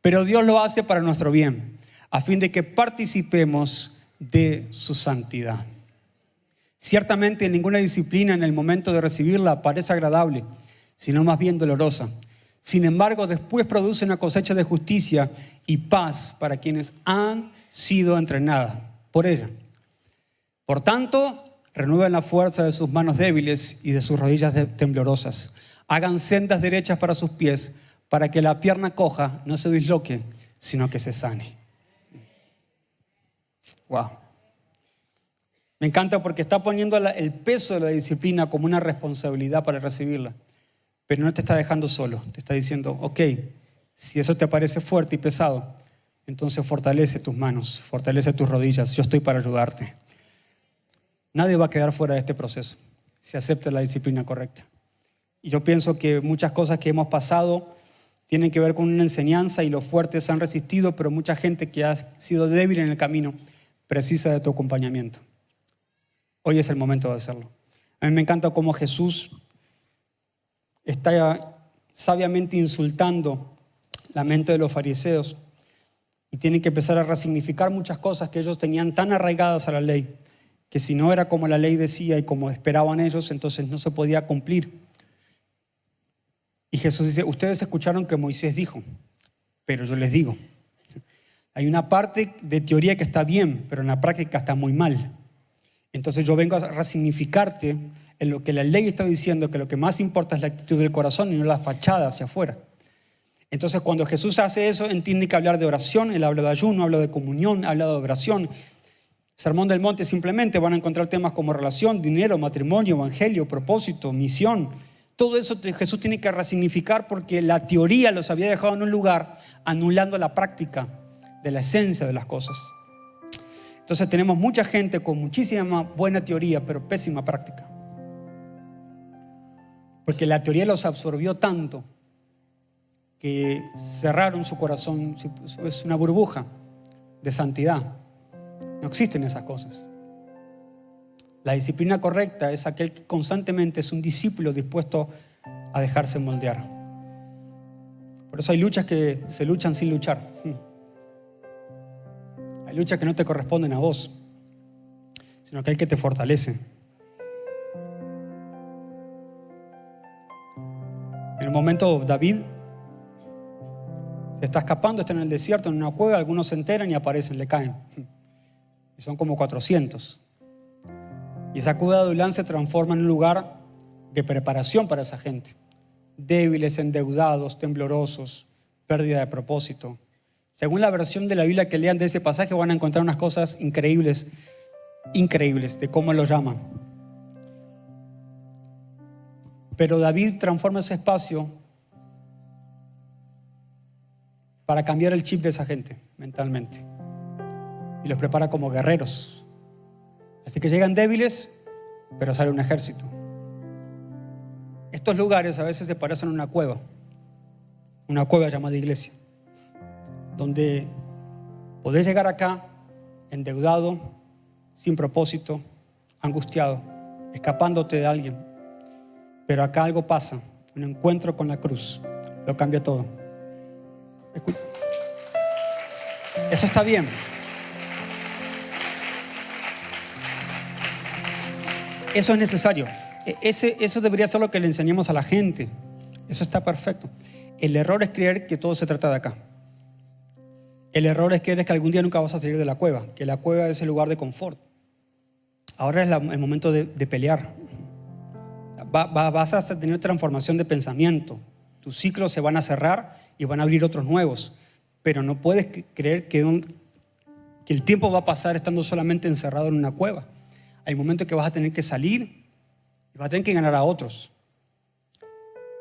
Pero Dios lo hace para nuestro bien, a fin de que participemos de su santidad. Ciertamente ninguna disciplina en el momento de recibirla parece agradable, sino más bien dolorosa. Sin embargo, después produce una cosecha de justicia y paz para quienes han sido entrenadas por ella. Por tanto, renueven la fuerza de sus manos débiles y de sus rodillas temblorosas. Hagan sendas derechas para sus pies, para que la pierna coja no se disloque, sino que se sane. Wow. Me encanta porque está poniendo el peso de la disciplina como una responsabilidad para recibirla. Pero no te está dejando solo. Te está diciendo, ok, si eso te parece fuerte y pesado, entonces fortalece tus manos, fortalece tus rodillas. Yo estoy para ayudarte. Nadie va a quedar fuera de este proceso si acepta la disciplina correcta. Y yo pienso que muchas cosas que hemos pasado tienen que ver con una enseñanza y los fuertes han resistido, pero mucha gente que ha sido débil en el camino precisa de tu acompañamiento. Hoy es el momento de hacerlo. A mí me encanta cómo Jesús está sabiamente insultando la mente de los fariseos y tienen que empezar a resignificar muchas cosas que ellos tenían tan arraigadas a la ley, que si no era como la ley decía y como esperaban ellos, entonces no se podía cumplir. Y Jesús dice, ustedes escucharon que Moisés dijo, pero yo les digo. Hay una parte de teoría que está bien, pero en la práctica está muy mal. Entonces yo vengo a resignificarte en lo que la ley está diciendo, que lo que más importa es la actitud del corazón y no la fachada hacia afuera. Entonces cuando Jesús hace eso, Él tiene que hablar de oración, Él habla de ayuno, habla de comunión, habla de oración. Sermón del Monte simplemente van a encontrar temas como relación, dinero, matrimonio, evangelio, propósito, misión. Todo eso Jesús tiene que resignificar porque la teoría los había dejado en un lugar, anulando la práctica de la esencia de las cosas. Entonces tenemos mucha gente con muchísima buena teoría, pero pésima práctica. Porque la teoría los absorbió tanto que cerraron su corazón. Es una burbuja de santidad. No existen esas cosas. La disciplina correcta es aquel que constantemente es un discípulo dispuesto a dejarse moldear. Por eso hay luchas que se luchan sin luchar. Hay luchas que no te corresponden a vos, sino aquel que te fortalece. En el momento David se está escapando, está en el desierto, en una cueva, algunos se enteran y aparecen, le caen. Y son como 400. Y esa cueva de Adulán se transforma en un lugar de preparación para esa gente. Débiles, endeudados, temblorosos, pérdida de propósito. Según la versión de la Biblia que lean de ese pasaje van a encontrar unas cosas increíbles de cómo lo llaman. Pero David transforma ese espacio para cambiar el chip de esa gente mentalmente y los prepara como guerreros. Así que llegan débiles, pero sale un ejército. Estos lugares a veces se parecen a una cueva llamada iglesia, donde podés llegar acá endeudado, sin propósito, angustiado, escapándote de alguien. Pero acá algo pasa, un encuentro con la cruz, lo cambia todo. Eso está bien. Eso es necesario. Eso debería ser lo que le enseñemos a la gente. Eso está perfecto. El error es creer que todo se trata de acá. El error es creer que algún día nunca vas a salir de la cueva, que la cueva es el lugar de confort. Ahora es el momento de pelear. Vas a tener transformación de pensamiento. Tus ciclos se van a cerrar y van a abrir otros nuevos. Pero no puedes creer que el tiempo va a pasar estando solamente encerrado en una cueva. Hay momentos que vas a tener que salir y vas a tener que ganar a otros.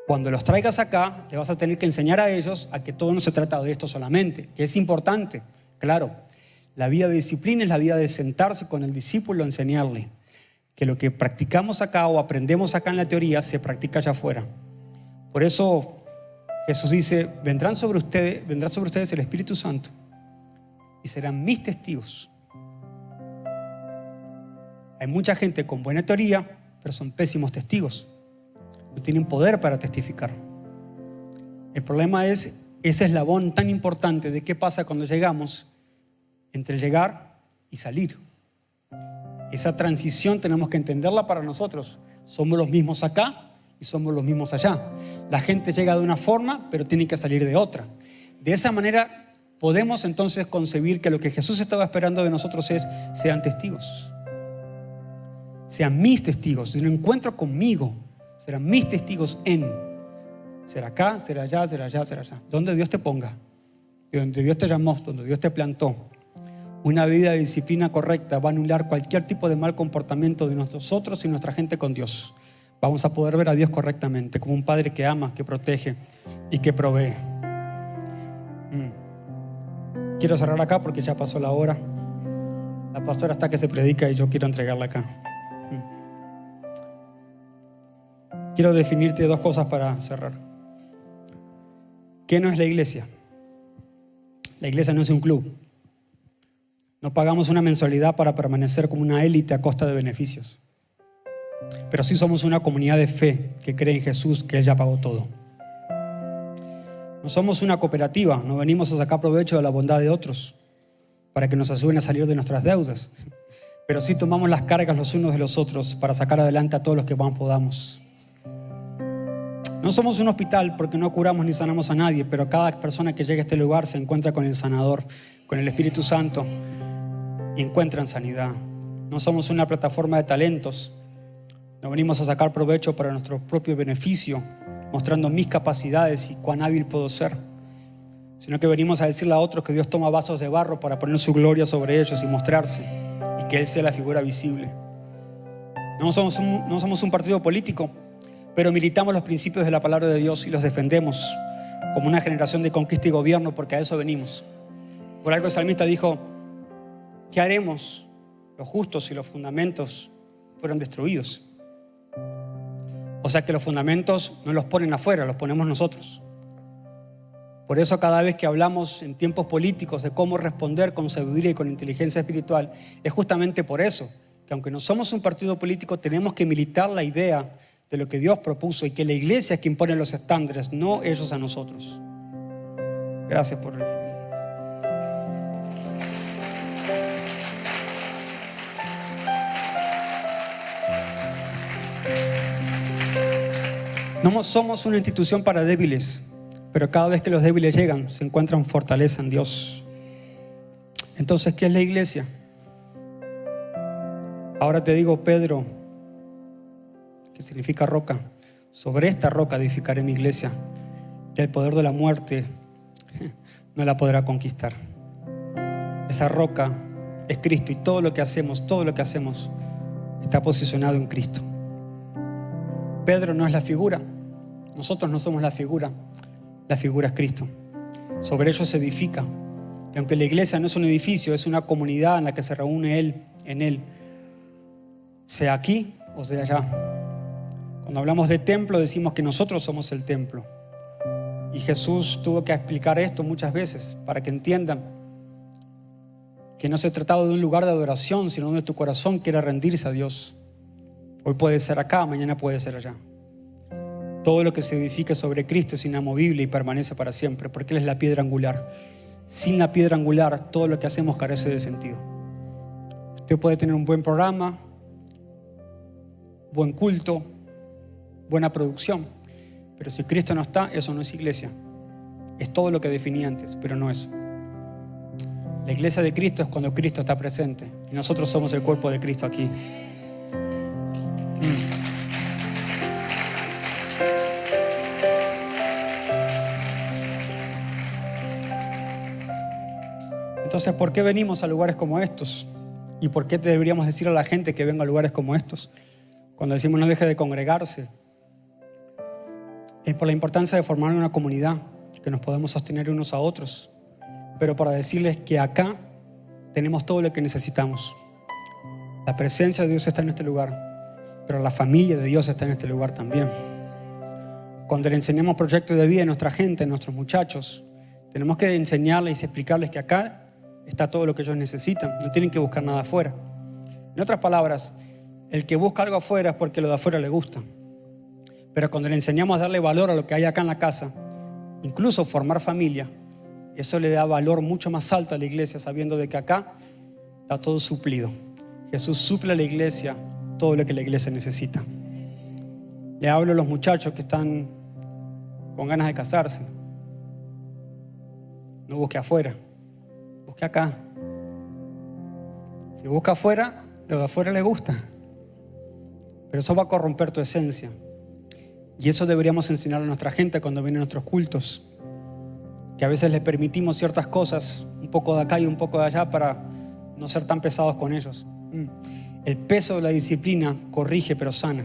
Cuando los traigas acá, te vas a tener que enseñar a ellos a que todo no se trata de esto solamente, que es importante. Claro, la vida de disciplina es la vida de sentarse con el discípulo a enseñarle que lo que practicamos acá o aprendemos acá en la teoría se practica allá afuera. Por eso Jesús dice, vendrá sobre ustedes el Espíritu Santo y serán mis testigos. Hay mucha gente con buena teoría, pero son pésimos testigos. No tienen poder para testificar. El problema es ese eslabón tan importante de qué pasa cuando llegamos, entre llegar y salir. Esa transición tenemos que entenderla para nosotros. Somos los mismos acá y somos los mismos allá. La gente llega de una forma, pero tiene que salir de otra. De esa manera podemos entonces concebir que lo que Jesús estaba esperando de nosotros es, sean testigos. Sean mis testigos. Si no encuentro conmigo, serán mis testigos en. Será acá, será allá, será allá, será allá. Donde Dios te ponga, donde Dios te llamó, donde Dios te plantó. Una vida de disciplina correcta va a anular cualquier tipo de mal comportamiento de nosotros y nuestra gente con Dios. Vamos a poder ver a Dios correctamente, como un padre que ama, que protege y que provee. Quiero cerrar acá porque ya pasó la hora. La pastora está que se predica y yo quiero entregarla acá. Quiero definirte dos cosas para cerrar. ¿Qué no es la iglesia? La iglesia no es un club. No pagamos una mensualidad para permanecer como una élite a costa de beneficios. Pero sí somos una comunidad de fe que cree en Jesús, que Él ya pagó todo. No somos una cooperativa, no venimos a sacar provecho de la bondad de otros para que nos ayuden a salir de nuestras deudas. Pero sí tomamos las cargas los unos de los otros para sacar adelante a todos los que más podamos. No somos un hospital porque no curamos ni sanamos a nadie, pero cada persona que llega a este lugar se encuentra con el sanador, con el Espíritu Santo y encuentran sanidad. No somos una plataforma de talentos. No venimos a sacar provecho para nuestro propio beneficio, mostrando mis capacidades y cuán hábil puedo ser, sino que venimos a decirle a otros que Dios toma vasos de barro para poner su gloria sobre ellos y mostrarse, y que Él sea la figura visible. No somos un partido político, pero militamos los principios de la palabra de Dios y los defendemos como una generación de conquista y gobierno, porque a eso venimos. Por algo el salmista dijo: ¿qué haremos? Los justos y los fundamentos fueron destruidos. O sea que los fundamentos no los ponen afuera, los ponemos nosotros. Por eso cada vez que hablamos en tiempos políticos de cómo responder con sabiduría y con inteligencia espiritual, es justamente por eso, que aunque no somos un partido político, tenemos que militar la idea de lo que Dios propuso, y que la iglesia es quien pone los estándares, no ellos a nosotros. Gracias por... No somos una institución para débiles, pero cada vez que los débiles llegan, se encuentran fortaleza en Dios. Entonces, ¿qué es la iglesia? Ahora te digo, Pedro, que significa roca, sobre esta roca edificaré mi iglesia, y el poder de la muerte no la podrá conquistar. Esa roca es Cristo, y todo lo que hacemos está posicionado en Cristo. Pedro no es la figura, nosotros no somos la figura es Cristo. Sobre ellos se edifica. Y aunque la iglesia no es un edificio, es una comunidad en la que se reúne en Él, sea aquí o sea allá. Cuando hablamos de templo, decimos que nosotros somos el templo. Y Jesús tuvo que explicar esto muchas veces para que entiendan que no se trataba de un lugar de adoración, sino donde tu corazón quiere rendirse a Dios. Hoy puede ser acá, mañana puede ser allá. Todo lo que se edifica sobre Cristo es inamovible y permanece para siempre, porque Él es la piedra angular. Sin la piedra angular, todo lo que hacemos carece de sentido. Usted puede tener un buen programa, buen culto, buena producción, pero si Cristo no está, eso no es iglesia. Es todo lo que definí antes, pero no eso. La iglesia de Cristo es cuando Cristo está presente, y nosotros somos el cuerpo de Cristo aquí. Entonces, ¿por qué venimos a lugares como estos? ¿Y por qué deberíamos decir a la gente que venga a lugares como estos? Cuando decimos no deje de congregarse, es por la importancia de formar una comunidad, que nos podemos sostener unos a otros, pero para decirles que acá tenemos todo lo que necesitamos. La presencia de Dios está en este lugar, pero la familia de Dios está en este lugar también. Cuando le enseñamos proyectos de vida a nuestra gente, a nuestros muchachos, tenemos que enseñarles y explicarles que acá está todo lo que ellos necesitan. No tienen que buscar nada afuera. En otras palabras, el que busca algo afuera es porque lo de afuera le gusta. Pero cuando le enseñamos a darle valor a lo que hay acá en la casa, incluso formar familia, eso le da valor mucho más alto a la iglesia, sabiendo de que acá está todo suplido. Jesús suple a la iglesia todo lo que la iglesia necesita. Le hablo a los muchachos que están con ganas de casarse. No busque afuera, busque acá. Si busca afuera, lo de afuera le gusta, pero eso va a corromper tu esencia. Y eso deberíamos enseñar a nuestra gente cuando vienen nuestros cultos, que a veces les permitimos ciertas cosas, un poco de acá y un poco de allá, para no ser tan pesados con ellos. El peso de la disciplina corrige pero sana,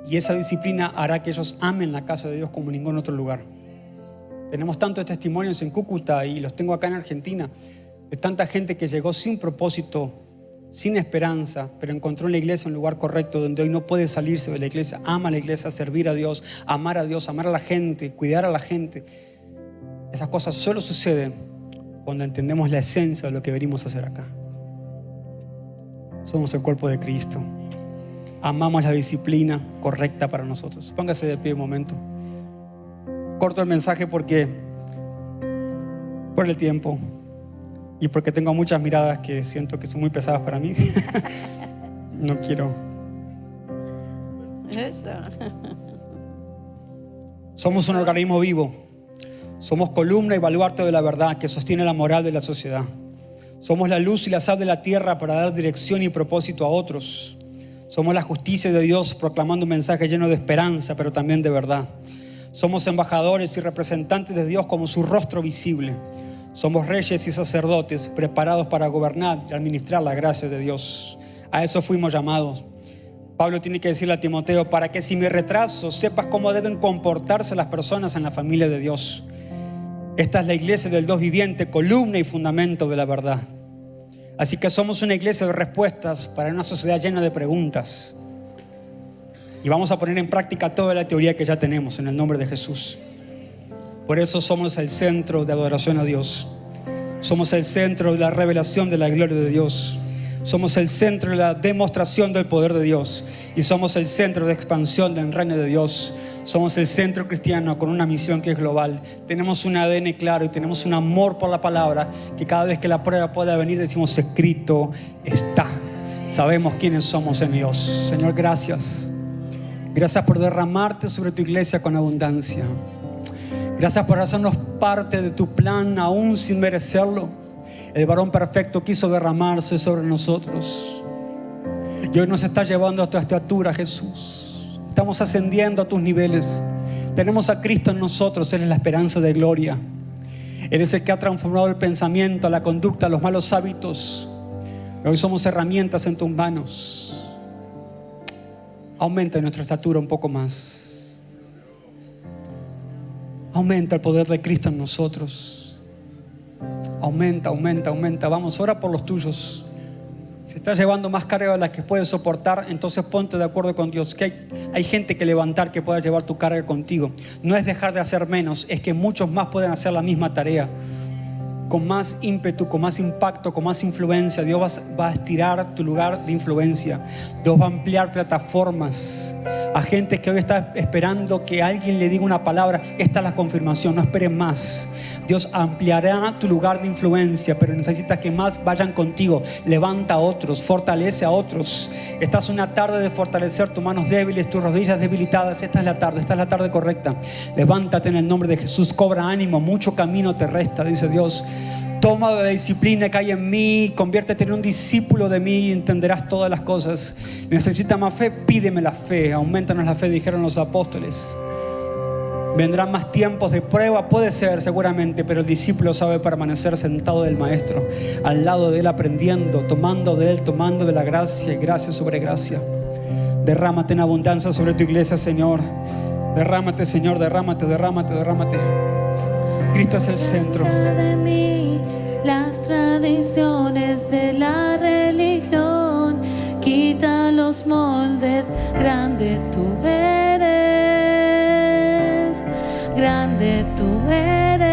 y esa disciplina hará que ellos amen la casa de Dios como en ningún otro lugar. Tenemos tantos testimonios en Cúcuta, y los tengo acá en Argentina, de tanta gente que llegó sin propósito, sin esperanza, pero encontró en la iglesia un lugar correcto donde hoy no puede salirse de la iglesia. Ama a la iglesia, servir a Dios, amar a la gente, cuidar a la gente. Esas cosas solo suceden cuando entendemos la esencia de lo que venimos a hacer acá. Somos el cuerpo de Cristo. Amamos la disciplina correcta para nosotros. Póngase de pie un momento. Corto el mensaje por el tiempo y porque tengo muchas miradas que siento que son muy pesadas para mí. No quiero. Eso. Somos un organismo vivo. Somos columna y baluarte de la verdad que sostiene la moral de la sociedad. Somos la luz y la sal de la tierra para dar dirección y propósito a otros. Somos la justicia de Dios proclamando un mensaje lleno de esperanza, pero también de verdad. Somos embajadores y representantes de Dios como su rostro visible. Somos reyes y sacerdotes preparados para gobernar y administrar la gracia de Dios. A eso fuimos llamados. Pablo tiene que decirle a Timoteo, para que si me retraso sepas cómo deben comportarse las personas en la familia de Dios. Esta es la iglesia del Dios viviente, columna y fundamento de la verdad. Así que somos una iglesia de respuestas para una sociedad llena de preguntas. Y vamos a poner en práctica toda la teoría que ya tenemos en el nombre de Jesús. Por eso somos el centro de adoración a Dios. Somos el centro de la revelación de la gloria de Dios. Somos el centro de la demostración del poder de Dios. Y somos el centro de expansión del reino de Dios. Somos el centro cristiano con una misión que es global. Tenemos un ADN claro y tenemos un amor por la palabra que cada vez que la prueba pueda venir decimos, escrito está. Sabemos quiénes somos en Dios. Señor, gracias. Gracias por derramarte sobre tu iglesia con abundancia. Gracias por hacernos parte de tu plan aún sin merecerlo. El varón perfecto quiso derramarse sobre nosotros y hoy nos está llevando a tu estatura, Jesús. Estamos ascendiendo a tus niveles. Tenemos a Cristo en nosotros. Él es la esperanza de gloria. Él es el que ha transformado el pensamiento, la conducta, los malos hábitos. Hoy somos herramientas en tus manos. Aumenta nuestra estatura un poco más. Aumenta el poder de Cristo en nosotros. Aumenta. Vamos, ora por los tuyos. Si estás llevando más carga de la que puedes soportar, entonces ponte de acuerdo con Dios. Que hay gente que levantar que pueda llevar tu carga contigo. No es dejar de hacer menos, es que muchos más pueden hacer la misma tarea. Con más ímpetu, con más impacto, con más influencia. Dios va a estirar tu lugar de influencia. Dios va a ampliar plataformas a gente que hoy está esperando que alguien le diga una palabra. Esta es la confirmación, no esperes más. Dios ampliará tu lugar de influencia, pero necesitas que más vayan contigo. Levanta a otros, fortalece a otros. Esta es una tarde de fortalecer tus manos débiles, tus rodillas debilitadas. Esta es la tarde correcta. Levántate en el nombre de Jesús, cobra ánimo, mucho camino te resta, dice Dios. Toma la disciplina que hay en mí, conviértete en un discípulo de mí y entenderás todas las cosas. Necesitas más fe, pídeme la fe. Aumentanos la fe, dijeron los apóstoles. Vendrán más tiempos de prueba, puede ser seguramente, pero el discípulo sabe permanecer sentado del maestro, al lado de él aprendiendo, tomando de él, tomando de la gracia y gracia sobre gracia. Derrámate en abundancia sobre tu iglesia, Señor. Derrámate, Señor, derrámate. Cristo es el centro. De mí, las tradiciones de la religión, quita los moldes, grande tú eres. Grande tú eres.